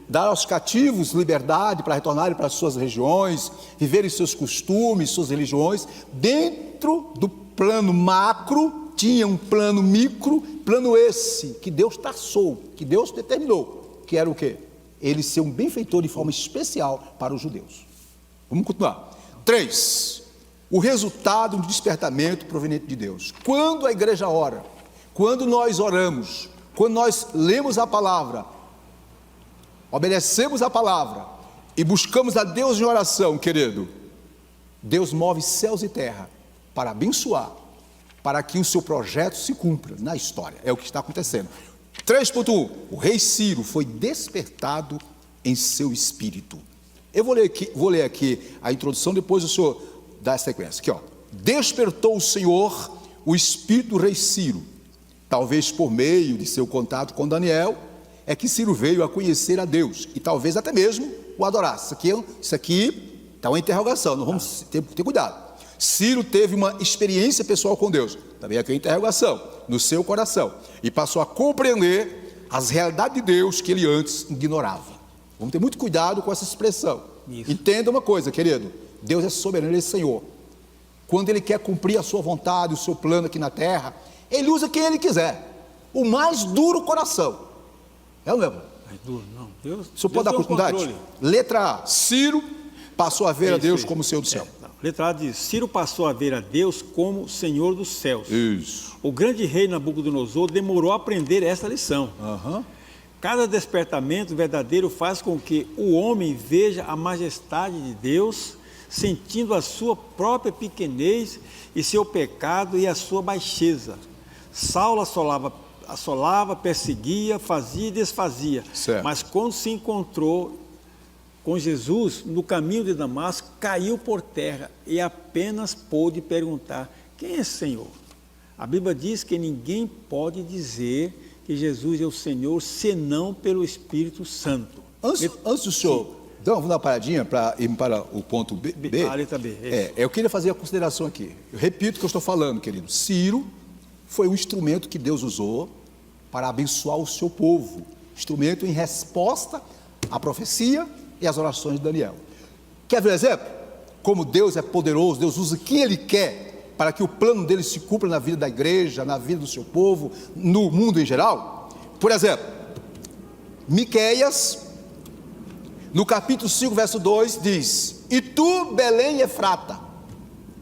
dar aos cativos liberdade para retornarem para as suas regiões, viverem seus costumes, suas religiões, dentro do plano macro tinha um plano micro, plano esse que Deus traçou, que Deus determinou, que era o quê? Ele ser um benfeitor de forma especial para os judeus. Vamos continuar. 3. O resultado do despertamento proveniente de Deus. Quando a igreja ora, quando nós oramos, quando nós lemos a palavra, obedecemos a palavra e buscamos a Deus em oração, querido, Deus move céus e terra para abençoar, para que o seu projeto se cumpra na história. É o que está acontecendo. 3.1. O rei Ciro foi despertado em seu espírito. Eu vou ler aqui a introdução, depois o senhor dá a sequência. Aqui, ó. Despertou o Senhor o espírito do rei Ciro. Talvez por meio de seu contato com Daniel, é que Ciro veio a conhecer a Deus e talvez até mesmo o adorasse. Isso aqui está uma interrogação, não vamos ter cuidado. Ciro teve uma experiência pessoal com Deus, também aqui é uma interrogação, no seu coração, e passou a compreender as realidades de Deus que ele antes ignorava. Vamos ter muito cuidado com essa expressão. Entenda uma coisa, querido, Deus é soberano, Ele é Senhor. Quando Ele quer cumprir a sua vontade, o seu plano aqui na terra, Ele usa quem Ele quiser, o mais duro coração. É o mesmo? Mais duro, não. Deus, o senhor pode dar continuidade? Letra A, Ciro passou a ver a Deus como Senhor do céu. Letra A diz, Ciro passou a ver a Deus como Senhor dos céus. Isso. O grande rei Nabucodonosor demorou a aprender essa lição. Cada despertamento verdadeiro faz com que o homem veja a majestade de Deus, sentindo a sua própria pequenez e seu pecado e a sua baixeza. Saulo assolava, perseguia, fazia e desfazia. Certo. Mas quando se encontrou com Jesus, no caminho de Damasco, caiu por terra e apenas pôde perguntar, quem é Senhor? A Bíblia diz que ninguém pode dizer que Jesus é o Senhor, senão pelo Espírito Santo. Antes do senhor, então, vamos dar uma paradinha para ir para o ponto B. A letra B. Eu queria fazer a consideração aqui. Eu repito o que eu estou falando, querido. Ciro foi um instrumento que Deus usou para abençoar o seu povo. Instrumento em resposta à profecia e às orações de Daniel. Quer ver um exemplo? Como Deus é poderoso, Deus usa quem Ele quer para que o plano dele se cumpra na vida da igreja, na vida do seu povo, no mundo em geral? Por exemplo, Miqueias, no capítulo 5, verso 2, diz: e tu, Belém Efrata,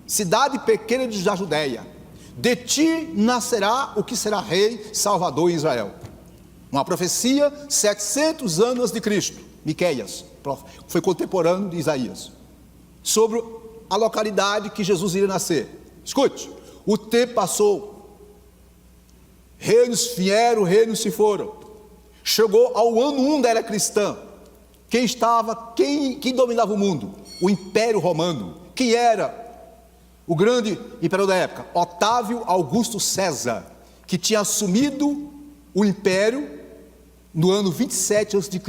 cidade pequena da Judeia, de ti nascerá o que será rei, salvador em Israel. Uma profecia 700 anos antes de Cristo. Miqueias foi contemporâneo de Isaías, sobre a localidade que Jesus iria nascer. Escute, o tempo passou, reinos vieram, reinos se foram. Chegou ao ano 1 da era cristã. Quem dominava o mundo? O Império Romano. Quem era o grande imperador da época? Otávio Augusto César, que tinha assumido o império no ano 27 a.C.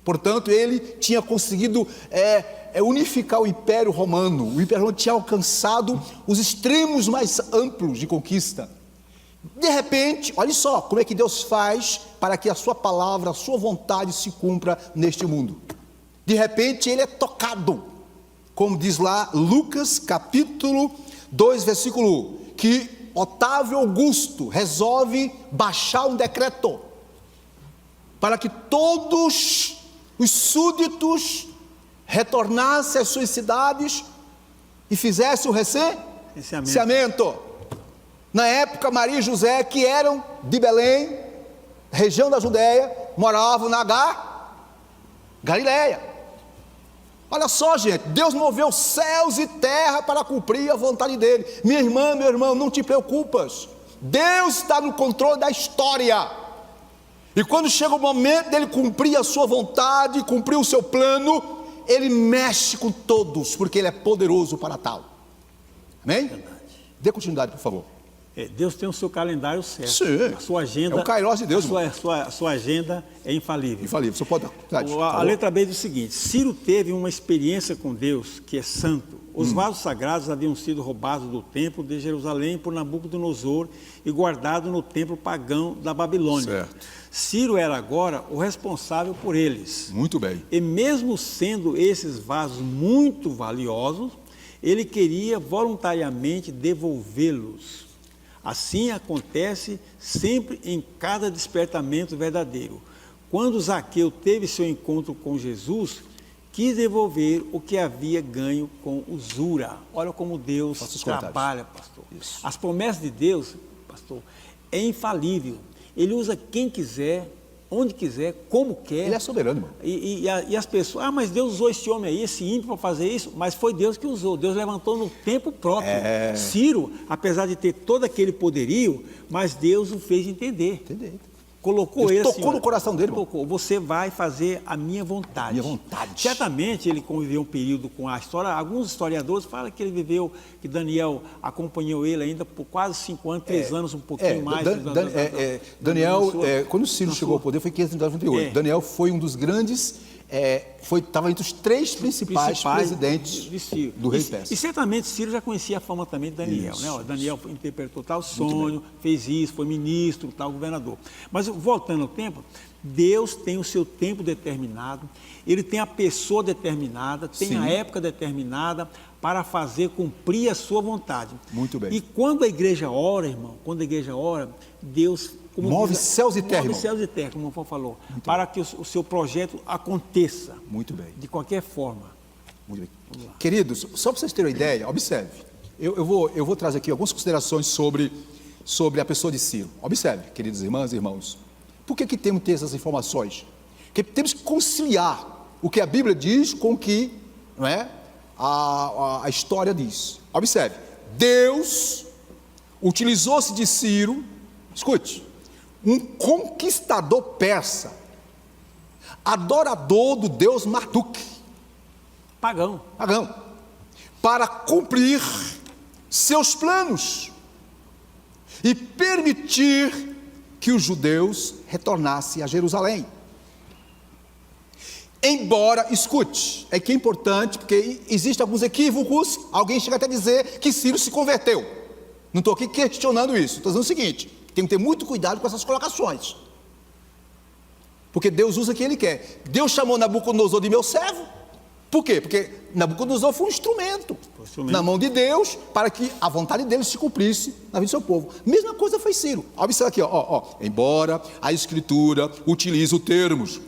Portanto, ele tinha conseguido unificar o Império Romano. O Império Romano tinha alcançado os extremos mais amplos de conquista. De repente, olha só como é que Deus faz para que a sua palavra, a sua vontade se cumpra neste mundo. De repente ele é tocado, como diz lá Lucas capítulo 2 versículo 1, que Otávio Augusto resolve baixar um decreto para que todos os súditos retornassem às suas cidades e fizessem o recenseamento. Na época, Maria e José, que eram de Belém, região da Judéia, moravam na Galileia. Olha só, gente, Deus moveu céus e terra para cumprir a vontade dele. Minha irmã, meu irmão, não te preocupas. Deus está no controle da história. E quando chega o momento dele cumprir a sua vontade, cumprir o seu plano, ele mexe com todos, porque ele é poderoso para tal. Amém? Verdade. Dê continuidade, por favor. Deus tem o seu calendário certo. Sim, a sua agenda, é o Kairos de Deus. A sua agenda é infalível. Infalível, você pode dar. A letra B diz o seguinte: Ciro teve uma experiência com Deus, que é santo. Os vasos sagrados haviam sido roubados do templo de Jerusalém por Nabucodonosor e guardados no templo pagão da Babilônia. Certo. Ciro era agora o responsável por eles. Muito bem. E mesmo sendo esses vasos muito valiosos, ele queria voluntariamente devolvê-los. Assim acontece sempre em cada despertamento verdadeiro. Quando Zaqueu teve seu encontro com Jesus, quis devolver o que havia ganho com usura. Olha como Deus trabalha, pastor. Isso. As promessas de Deus, pastor, é infalível. Ele usa quem quiser, onde quiser, como quer. Ele é soberano, irmão. E as pessoas, mas Deus usou esse homem aí, esse ímpio para fazer isso, mas foi Deus que usou. Deus levantou no tempo próprio. Ciro, apesar de ter todo aquele poderio, mas Deus o fez entender. Colocou Deus ele assim, tocou no coração dele. Colocou, você vai fazer a minha vontade. Minha vontade. Certamente ele conviveu um período com a história. Alguns historiadores falam que ele viveu, que Daniel acompanhou ele ainda por quase 5 anos, 3 anos, um pouquinho mais. Daniel, quando Ciro chegou ao poder, foi em 598. Daniel foi um dos grandes, estava entre os 3 principais presidentes do rei Pérsia. E certamente Ciro já conhecia a fama também de Daniel. Né? Daniel interpretou tal sonho, fez isso, foi ministro, tal governador. Mas voltando ao tempo, Deus tem o seu tempo determinado, Ele tem a pessoa determinada, tem a época determinada para fazer cumprir a sua vontade. Muito bem. E quando a igreja ora, irmão, Deus move céus e terra, move céus e terra, como o Fô falou, para que o seu projeto aconteça. Muito bem. De qualquer forma. Muito bem. Queridos, só para vocês terem uma ideia, observe. Eu vou trazer aqui algumas considerações sobre a pessoa de Ciro. Observe, queridas irmãs e irmãos. Por que temos que ter essas informações? Porque temos que conciliar o que a Bíblia diz com o que a história diz. Observe, Deus utilizou-se de Ciro, escute, um conquistador persa, adorador do deus Marduk, pagão, para cumprir seus planos e permitir que os judeus retornassem a Jerusalém. Embora, escute, é que é importante, porque existem alguns equívocos, alguém chega até a dizer que Ciro se converteu. Não estou aqui questionando isso, estou dizendo o seguinte: tem que ter muito cuidado com essas colocações, porque Deus usa quem Ele quer. Deus chamou Nabucodonosor de meu servo, Por quê? Porque Nabucodonosor foi um instrumento na mão de Deus para que a vontade dele se cumprisse na vida do seu povo. Mesma coisa foi Ciro. Observa aqui, embora a Escritura utilize os termos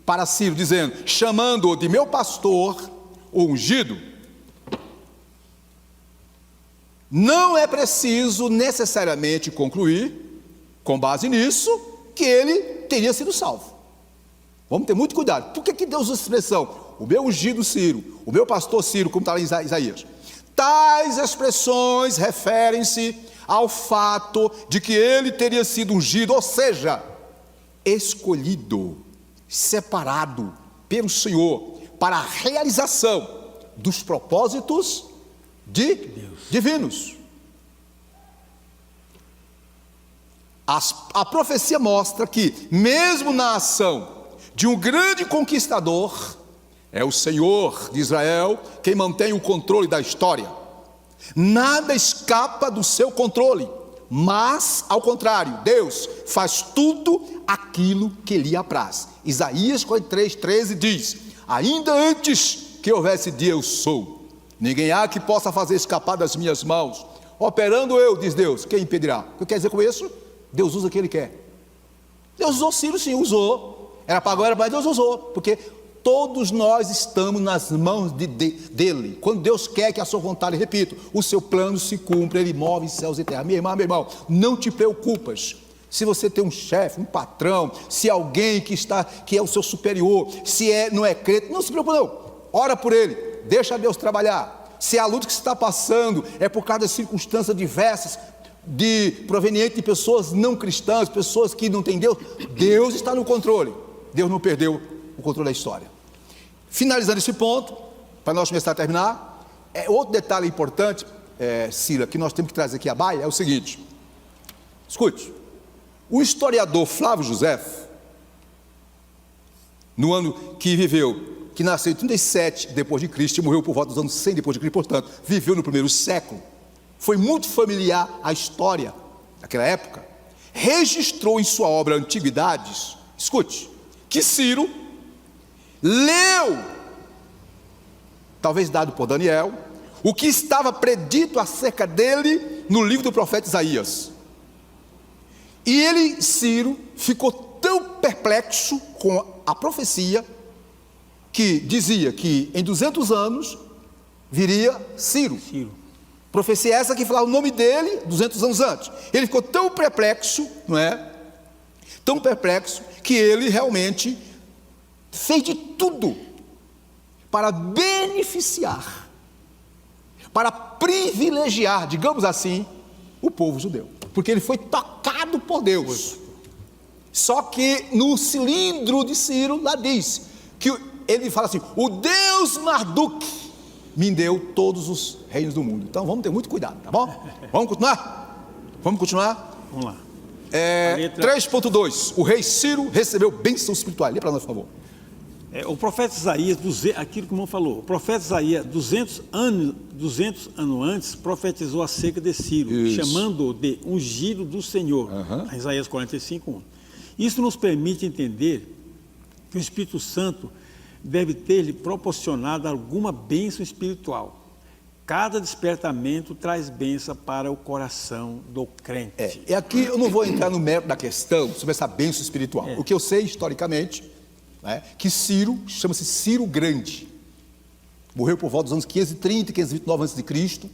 para Ciro, dizendo, chamando-o de meu pastor, o ungido, não é preciso necessariamente concluir, com base nisso, que ele teria sido salvo. Vamos ter muito cuidado. Por que Deus usa a expressão, o meu ungido Ciro, o meu pastor Ciro, como está lá em Isaías? Tais expressões referem-se ao fato de que ele teria sido ungido, ou seja, escolhido, separado pelo Senhor para a realização dos propósitos divinos. A profecia mostra que, mesmo na ação de um grande conquistador, é o Senhor de Israel quem mantém o controle da história. Nada escapa do seu controle, mas, ao contrário, Deus faz tudo aquilo que lhe apraz. Isaías 43:13 diz, ainda antes que houvesse dia eu sou, ninguém há que possa fazer escapar das minhas mãos. Operando eu, diz Deus, quem impedirá? O que quer dizer com isso? Deus usa o que Ele quer. Deus usou Ciro, sim, usou. Era para agora, mas Deus usou, porque todos nós estamos nas mãos dele. Quando Deus quer que a sua vontade, repito, o seu plano se cumpra, Ele move céus e terra. Minha irmã, meu irmão, não te preocupas se você tem um chefe, um patrão, se alguém que é o seu superior, não é crente, não se preocupe não. Ora por ele, deixa Deus trabalhar. Se a luta que você está passando é por causa de circunstâncias diversas, proveniente de pessoas não cristãs, pessoas que não têm Deus, Deus está no controle. Deus não perdeu o controle da história. Finalizando esse ponto, para nós começar a terminar, outro detalhe importante, Cira, que nós temos que trazer aqui à baia, é o seguinte. Escute, o historiador Flávio Josefo, no ano que viveu, que nasceu em 37 depois de Cristo e morreu por volta dos anos 100 depois de Cristo, portanto, viveu no primeiro século, foi muito familiar à história daquela época, registrou em sua obra Antiguidades, escute, que Ciro leu, talvez dado por Daniel, o que estava predito acerca dele no livro do profeta Isaías. E ele, Ciro, ficou tão perplexo com a profecia que dizia que em 200 anos viria Ciro. Profecia essa que falava o nome dele 200 anos antes. Ele ficou tão perplexo, não é? Tão perplexo que ele realmente fez de tudo para beneficiar, para privilegiar, digamos assim, o povo judeu, porque ele foi tocado por Deus. Só que no cilindro de Ciro lá diz que ele fala assim, o Deus Marduk me deu todos os reinos do mundo. Então vamos ter muito cuidado, tá bom? Vamos continuar? Vamos lá. 3.2, o rei Ciro recebeu bênção espiritual. Lê para nós, por favor. O profeta Isaías, aquilo que o irmão falou, o profeta Isaías, 200 anos antes, profetizou acerca de Ciro, chamando-o de ungido do Senhor, em Isaías 45:1. Isso nos permite entender que o Espírito Santo deve ter-lhe proporcionado alguma bênção espiritual. Cada despertamento traz bênção para o coração do crente. E aqui eu não vou entrar no mérito da questão sobre essa bênção espiritual. O que eu sei historicamente que Ciro, chama-se Ciro Grande, morreu por volta dos anos 530 e 529 a.C.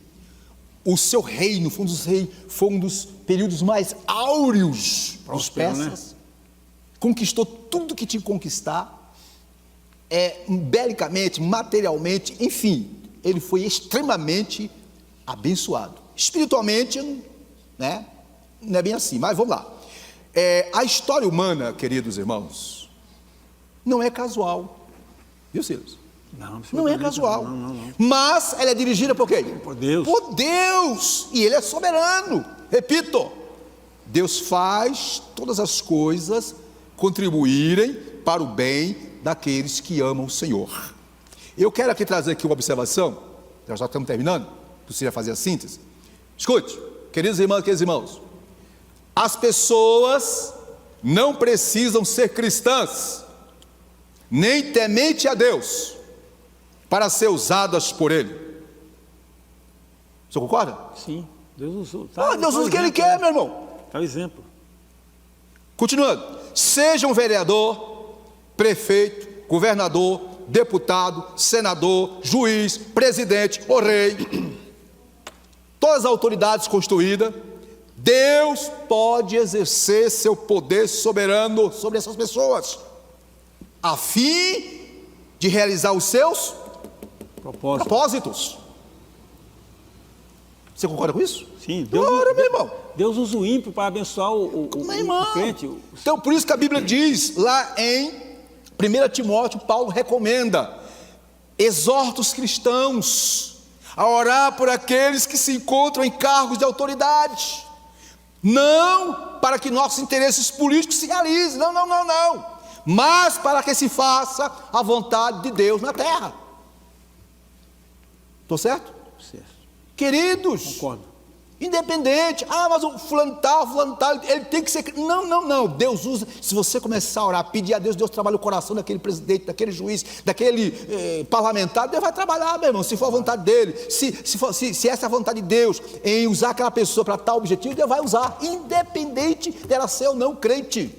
O seu reino foi um dos períodos mais áureos dos persas, conquistou tudo que tinha que conquistar, belicamente, materialmente, enfim, ele foi extremamente abençoado. Espiritualmente, não é bem assim, mas vamos lá. A história humana, queridos irmãos, não é casual, viu, Silas? Não é casual. Não. Mas ela é dirigida por quem? Por Deus. Por Deus. E Ele é soberano. Repito, Deus faz todas as coisas contribuírem para o bem daqueles que amam o Senhor. Eu quero aqui trazer aqui uma observação, já estamos terminando, precisa fazer a síntese. Escute, queridos irmãos, queridos irmãos, as pessoas não precisam ser cristãs, nem temente a Deus, para ser usadas por Ele. Você concorda? Sim, Deus usou. Deus usa o que Ele quer, meu irmão. Tá o exemplo. Continuando, seja um vereador, prefeito, governador, deputado, senador, juiz, presidente ou rei, todas as autoridades constituídas, Deus pode exercer seu poder soberano sobre essas pessoas, a fim de realizar os seus propósitos. Você concorda com isso? Sim, Deus, Glória, meu irmão. Deus usa o ímpio para abençoar o crente. Então, por isso que a Bíblia diz, lá em 1 Timóteo, Paulo recomenda, exorta os cristãos a orar por aqueles que se encontram em cargos de autoridade, não para que nossos interesses políticos se realizem, não, mas para que se faça a vontade de Deus na terra. Estou certo? Certo. Queridos, Concordo. Independente, mas o fulano tal, ele tem que ser... Não, Deus usa, se você começar a orar, pedir a Deus, Deus trabalha o coração daquele presidente, daquele juiz, daquele parlamentar, Deus vai trabalhar, meu irmão, se for a vontade dele, se essa é a vontade de Deus, em usar aquela pessoa para tal objetivo, Deus vai usar, independente dela ser ou não crente.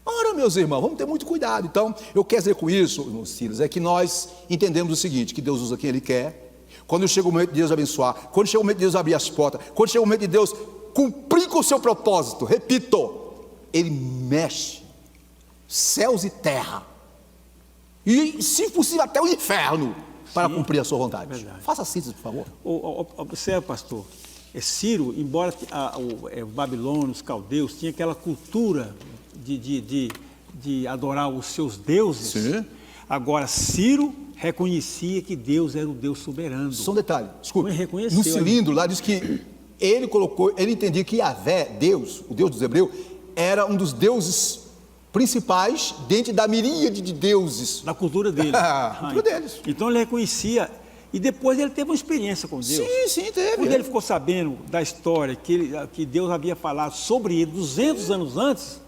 Ora, meus irmãos, vamos ter muito cuidado. Então, eu quero dizer com isso, irmão Silas, é que nós entendemos o seguinte, que Deus usa quem Ele quer. Quando chega o momento de Deus abençoar, quando chega o momento de Deus abrir as portas, quando chega o momento de Deus cumprir com o seu propósito, repito, Ele mexe céus e terra, e se possível até o inferno, para cumprir a sua vontade. Verdade. Faça assim, por favor. Observe, pastor, Ciro, embora o Babilônia, os caldeus, tinha aquela cultura de adorar os seus deuses. Sim. Agora, Ciro reconhecia que Deus era o Deus soberano. Só um detalhe, desculpe, Reconheceu, no cilindro lá diz que ele entendia que Yahvé, Deus, o Deus dos hebreus, era um dos deuses principais dentro da miríade de deuses. Da cultura dele. Cultura deles. Então ele reconhecia, e depois ele teve uma experiência com Deus. Sim, teve. Quando ele ficou sabendo da história que Deus havia falado sobre ele 200 anos antes,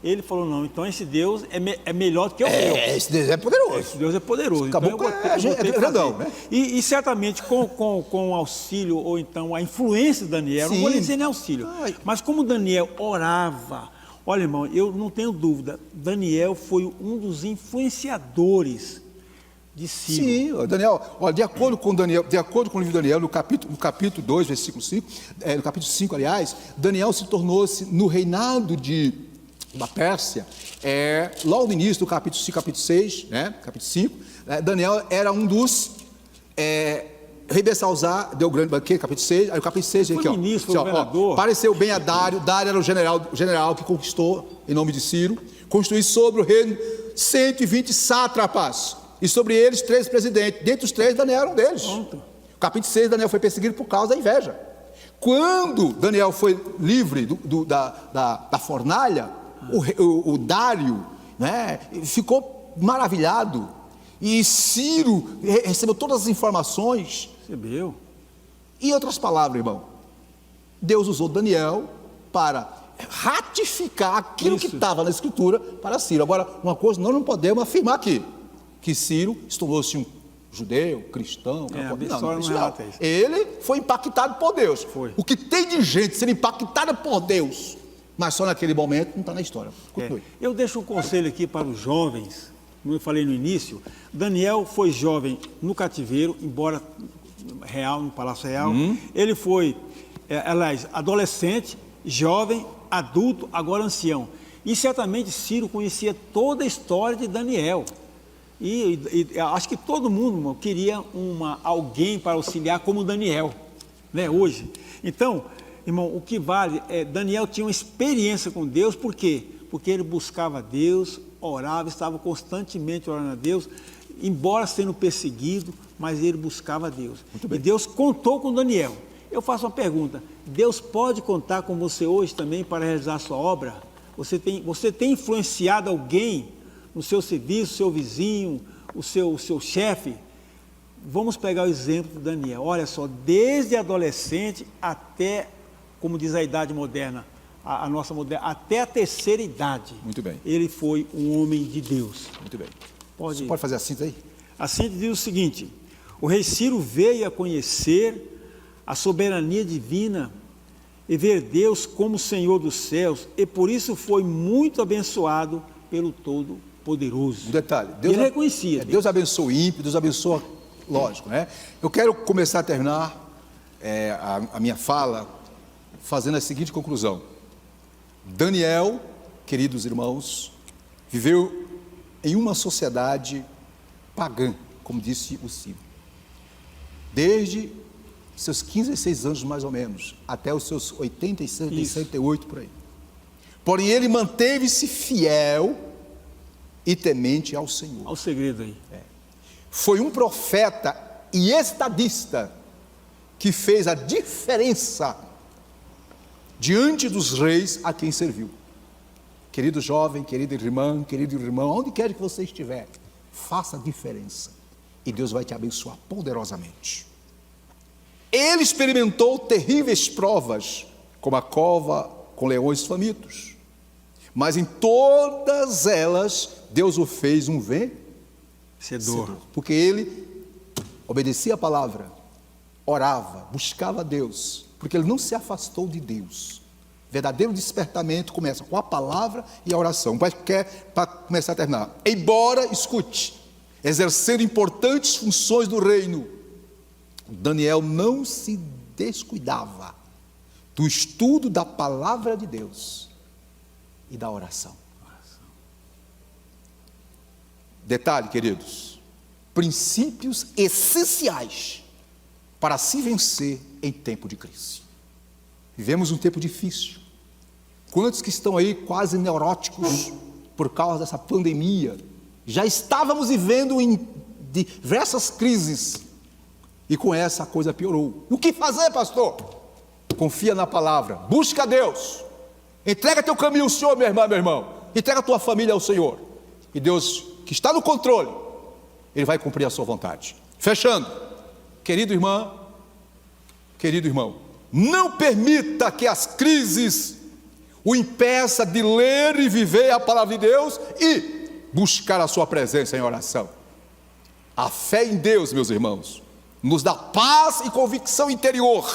ele falou, não, então esse Deus é melhor do que o meu. Esse Deus é poderoso. Esse Deus é poderoso. Acabou então é grandão, né? E certamente com o auxílio, ou então a influência de Daniel, Sim. não vou nem dizer nem auxílio, mas como Daniel orava, olha, irmão, eu não tenho dúvida, Daniel foi um dos influenciadores de Ciro. Sim, Daniel, olha, de acordo com o livro de Daniel, no capítulo 2, versículo 5, no capítulo 5, aliás, Daniel se tornou-se no reinado da Pérsia, logo no início do capítulo 5, capítulo 6, capítulo 5, Daniel era um dos, rei Belsazar deu grande banquete, capítulo 6, aí o capítulo 6, aqui, ministro, governador. Apareceu bem a Dário era o general que conquistou, em nome de Ciro, construiu sobre o reino 120 sátrapas, e sobre eles 3 presidentes, dentre os 3, Daniel era um deles. Pronto. Capítulo 6, Daniel foi perseguido por causa da inveja. Quando Daniel foi livre da fornalha, o Dário, ficou maravilhado, e Ciro recebeu todas as informações. Recebeu. Em outras palavras, irmão, Deus usou Daniel para ratificar aquilo que estava na Escritura para Ciro. Agora, uma coisa nós não podemos afirmar aqui, que Ciro se tornou-se um judeu, cristão, não. Ele foi impactado por Deus. Foi. O que tem de gente sendo impactada por Deus, mas só naquele momento, não está na história. Continue. Eu deixo um conselho aqui para os jovens, como eu falei no início, Daniel foi jovem no cativeiro, embora real, no Palácio Real, ele foi, aliás, adolescente, jovem, adulto, agora ancião, e certamente Ciro conhecia toda a história de Daniel, e acho que todo mundo, irmão, queria alguém para auxiliar como Daniel, hoje. Então, irmão, o que vale Daniel tinha uma experiência com Deus, por quê? Porque ele buscava Deus, orava, estava constantemente orando a Deus, embora sendo perseguido, mas ele buscava Deus. E Deus contou com Daniel. Eu faço uma pergunta, Deus pode contar com você hoje também para realizar a sua obra? Você tem influenciado alguém no seu serviço, seu vizinho, o seu chefe? Vamos pegar o exemplo de Daniel. Olha só, desde adolescente até, como diz a idade moderna, a nossa moderna, até a terceira idade. Muito bem. Ele foi um homem de Deus. Muito bem. Você pode fazer a síntese aí? Assim diz o seguinte: o rei Ciro veio a conhecer a soberania divina e ver Deus como Senhor dos céus, e por isso foi muito abençoado pelo Todo-Poderoso. Um detalhe, Deus, ele reconhecia. Deus abençoa o ímpio, Deus abençoa, lógico, né? Eu quero começar a terminar a minha fala fazendo a seguinte conclusão. Daniel, queridos irmãos, viveu em uma sociedade pagã, como disse o Ciro, desde seus 15 a 16 anos mais ou menos, até os seus 86, 68 por aí. Porém ele manteve-se fiel e temente ao Senhor. Olha o segredo aí. Foi um profeta e estadista que fez a diferença diante dos reis a quem serviu. Querido jovem, querida irmã, querido irmão, onde quer que você estiver, faça a diferença e Deus vai te abençoar poderosamente. Ele experimentou terríveis provas, como a cova com leões famintos, mas em todas elas Deus o fez um vencedor, porque ele obedecia a palavra, orava, buscava a Deus, porque ele não se afastou de Deus. Verdadeiro despertamento começa com a palavra e a oração. Para começar a terminar, embora, escute, exercendo importantes funções do reino, Daniel não se descuidava do estudo da palavra de Deus e da oração. Detalhe, queridos, princípios essenciais para se vencer em tempo de crise. Vivemos um tempo difícil. Quantos que estão aí quase neuróticos por causa dessa pandemia? Já estávamos vivendo em diversas crises e com essa a coisa piorou. O que fazer, pastor? Confia na palavra, busca a Deus, entrega teu caminho ao Senhor, minha irmã, meu irmão, entrega tua família ao Senhor, e Deus, que está no controle, Ele vai cumprir a sua vontade. Fechando, querido irmão, não permita que as crises o impeça de ler e viver a palavra de Deus e buscar a sua presença em oração. A fé em Deus, meus irmãos, nos dá paz e convicção interior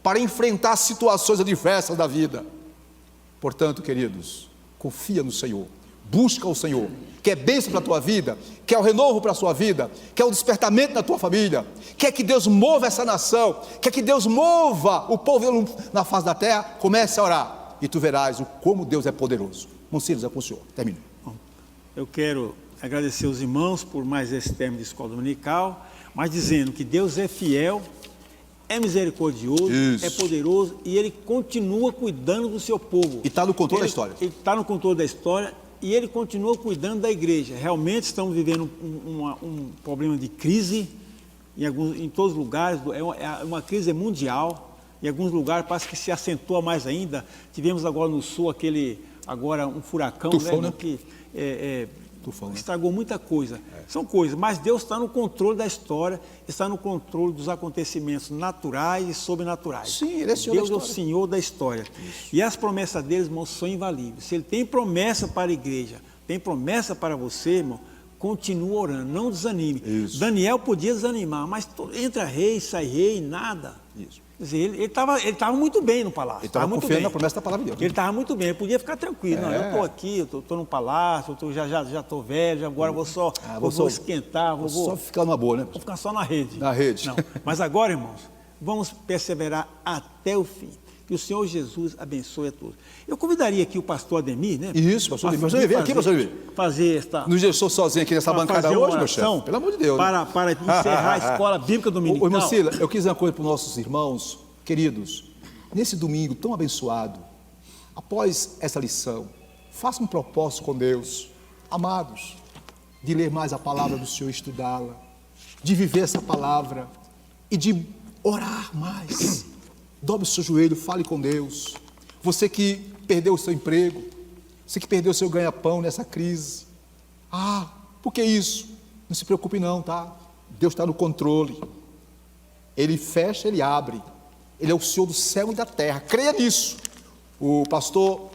para enfrentar situações adversas da vida. Portanto, queridos, confia no Senhor, busca o Senhor. Quer bênção para a tua vida, quer o renovo para a sua vida, quer o despertamento na tua família, quer que Deus mova essa nação, quer que Deus mova o povo na face da terra, comece a orar e tu verás como Deus é poderoso. Monsiros, é com o Senhor. Termino. Eu quero agradecer os irmãos por mais esse termo de escola dominical, mas dizendo que Deus é fiel, é misericordioso, é poderoso e Ele continua cuidando do seu povo. E está no controle da história. Ele está no controle da história e Ele continua cuidando da igreja. Realmente estamos vivendo um problema de crise em todos os lugares, é uma crise mundial. Em alguns lugares parece que se acentua mais ainda. Tivemos agora no sul agora um furacão, tufão, né? Que tufão, estragou muita coisa. São coisas, mas Deus está no controle da história, está no controle dos acontecimentos naturais e sobrenaturais. Sim, Ele é Senhor Deus da é o Senhor da história. Isso. E as promessas dele, irmão, são infalíveis. Se Ele tem promessa para a igreja, tem promessa para você, irmão, continua orando, não desanime. Isso. Daniel podia desanimar, mas entra rei, sai rei, nada. Isso. Quer dizer, ele estava muito bem no palácio. Ele estava confiando na promessa da palavra de Deus. Ele estava muito bem, ele podia ficar tranquilo. Não, eu estou aqui, eu estou no palácio, já estou velho, agora vou esquentar. Vou só ficar numa boa, né? Vou ficar só na rede. Na rede. Não, mas agora, irmãos, vamos perseverar até o fim. Que o Senhor Jesus abençoe a todos. Eu convidaria aqui o pastor Ademir, né? Isso, pastor Ademir. Pastor Ademir, vem aqui, pastor Ademir. Fazer esta... Nos deixou sozinho aqui nessa bancada hoje, meu chefe? Pelo amor de Deus. Para encerrar a escola bíblica dominical. Ô, irmão Sila, eu quis dizer uma coisa para os nossos irmãos, queridos. Nesse domingo tão abençoado, após essa lição, faça um propósito com Deus, amados, de ler mais a palavra do Senhor, estudá-la, de viver essa palavra e de orar mais. Dobre o seu joelho, fale com Deus. Você que perdeu o seu emprego, você que perdeu o seu ganha-pão nessa crise. Por que isso? Não se preocupe não, tá? Deus está no controle. Ele fecha, Ele abre. Ele é o Senhor do céu e da terra. Creia nisso. O pastor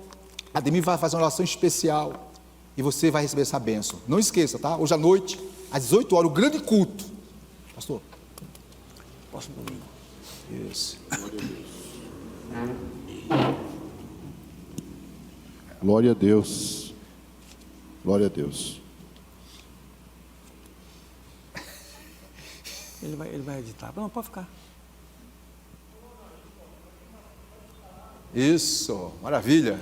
Ademir vai fazer uma oração especial e você vai receber essa bênção. Não esqueça, tá? Hoje à noite, às 18 horas, o grande culto. Pastor. Próximo domingo. Isso. Glória a Deus. Glória a Deus. Ele vai editar. Não, pode ficar. Isso, maravilha.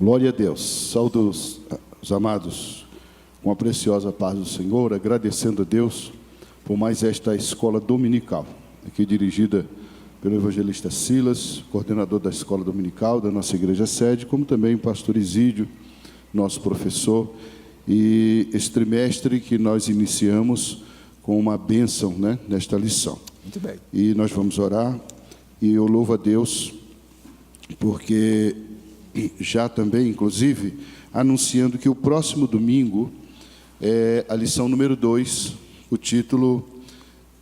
Glória a Deus. Saúdo os amados com a preciosa paz do Senhor, agradecendo a Deus por mais esta escola dominical, aqui dirigida pelo evangelista Silas, coordenador da escola dominical da nossa igreja sede, como também o pastor Isídio, nosso professor, e este trimestre que nós iniciamos com uma bênção, né, nesta lição. Muito bem. E nós vamos orar, e eu louvo a Deus, porque já também, inclusive, anunciando que o próximo domingo é a lição número 2, o título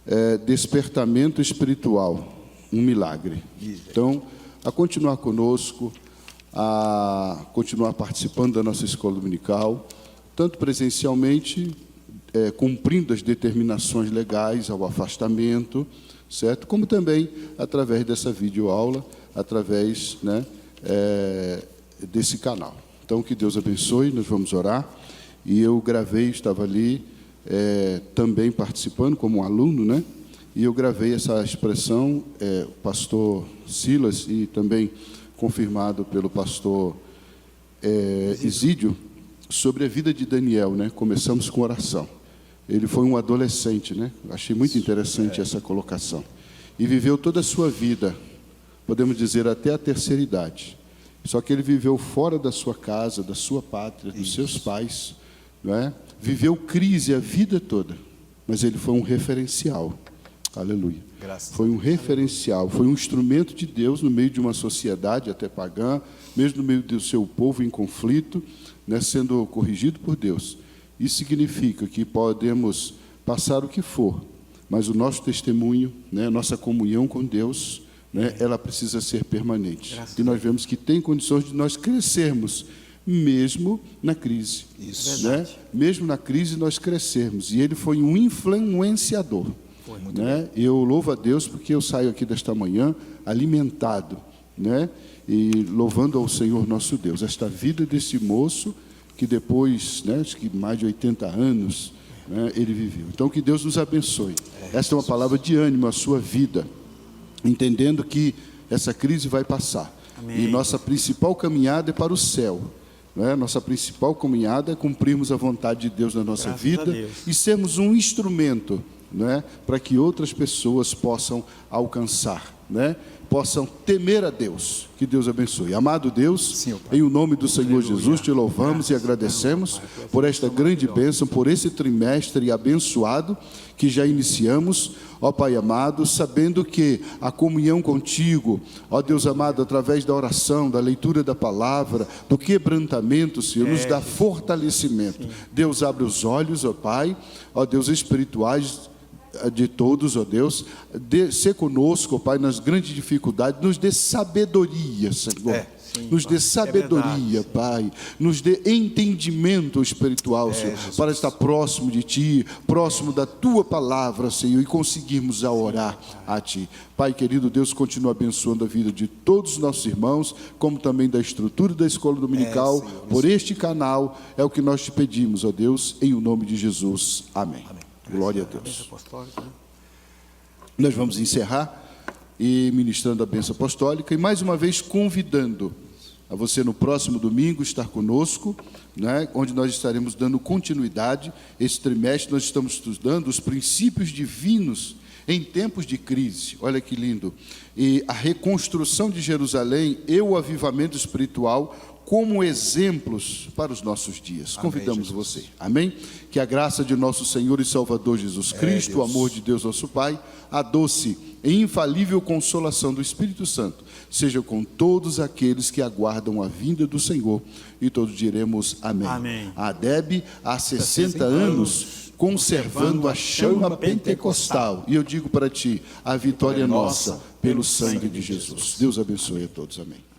é Despertamento Espiritual, um Milagre. Então, a continuar conosco, a continuar participando da nossa escola dominical, tanto presencialmente, cumprindo as determinações legais ao afastamento, certo? Como também através dessa videoaula, através, né, desse canal. Então, que Deus abençoe, nós vamos orar. E eu gravei, estava ali também participando como um aluno, né? E eu gravei essa expressão, o pastor Silas, e também confirmado pelo pastor Isídio, sobre a vida de Daniel, né? Começamos com oração. Ele foi um adolescente, né? Achei muito interessante essa colocação. E viveu toda a sua vida, podemos dizer até a terceira idade. Só que ele viveu fora da sua casa, da sua pátria, dos seus pais, não é? Viveu crise a vida toda, mas ele foi um referencial. Aleluia. Foi um referencial, foi um instrumento de Deus no meio de uma sociedade até pagã, mesmo no meio do seu povo em conflito, né, sendo corrigido por Deus. Isso significa que podemos passar o que for, mas o nosso testemunho, né, nossa comunhão com Deus, né, ela precisa ser permanente. E nós vemos que tem condições de nós crescermos, mesmo na crise. Isso. Né? Mesmo na crise nós crescermos. E ele foi um influenciador. Né? Eu louvo a Deus porque eu saio aqui desta manhã alimentado, né? E louvando ao Senhor nosso Deus. Esta vida desse moço que depois, né, acho que mais de 80 anos, né, ele viveu. Então que Deus nos abençoe. Esta é uma palavra de ânimo à sua vida, entendendo que essa crise vai passar. Amém. E nossa principal caminhada é para o céu. Né? Nossa principal caminhada é cumprirmos a vontade de Deus na nossa vida e sermos um instrumento, né, para que outras pessoas possam alcançar, né, possam temer a Deus. Que Deus abençoe. Amado Deus, Sim, em o nome do Senhor Jesus, te louvamos e agradecemos por esta grande bênção, por esse trimestre abençoado que já iniciamos, ó Pai amado, sabendo que a comunhão contigo, ó Deus amado, através da oração, da leitura da palavra, do quebrantamento, Senhor, nos dá fortalecimento. Deus, abre os olhos, ó Pai, ó Deus, espirituais de todos, ó Deus, ser conosco, ó Pai, nas grandes dificuldades, nos dê sabedoria, Senhor. Nos dê sabedoria, Pai, nos dê entendimento espiritual, Senhor, para estar próximo de Ti, próximo da Tua palavra, Senhor, e conseguirmos orar a Ti. Pai querido, Deus continua abençoando a vida de todos os nossos irmãos, como também da estrutura da escola dominical, Senhor, por este canal, é o que nós te pedimos, ó Deus, em o nome de Jesus. Amém. Amém. Glória a Deus. Nós vamos encerrar e ministrando a bênção apostólica e mais uma vez convidando a você no próximo domingo estar conosco, né, onde nós estaremos dando continuidade. Esse trimestre nós estamos estudando os princípios divinos em tempos de crise. Olha que lindo. E a reconstrução de Jerusalém e o avivamento espiritual como exemplos para os nossos dias. Convidamos você. Amém? Que a graça de nosso Senhor e Salvador Jesus Cristo, o amor de Deus nosso Pai, a doce e infalível consolação do Espírito Santo, seja com todos aqueles que aguardam a vinda do Senhor. E todos diremos amém. Amém. A Deb, há 60 anos, conservando a chama pentecostal. E eu digo para ti, a vitória é nossa, pelo sangue de Jesus. Deus abençoe a todos. Amém.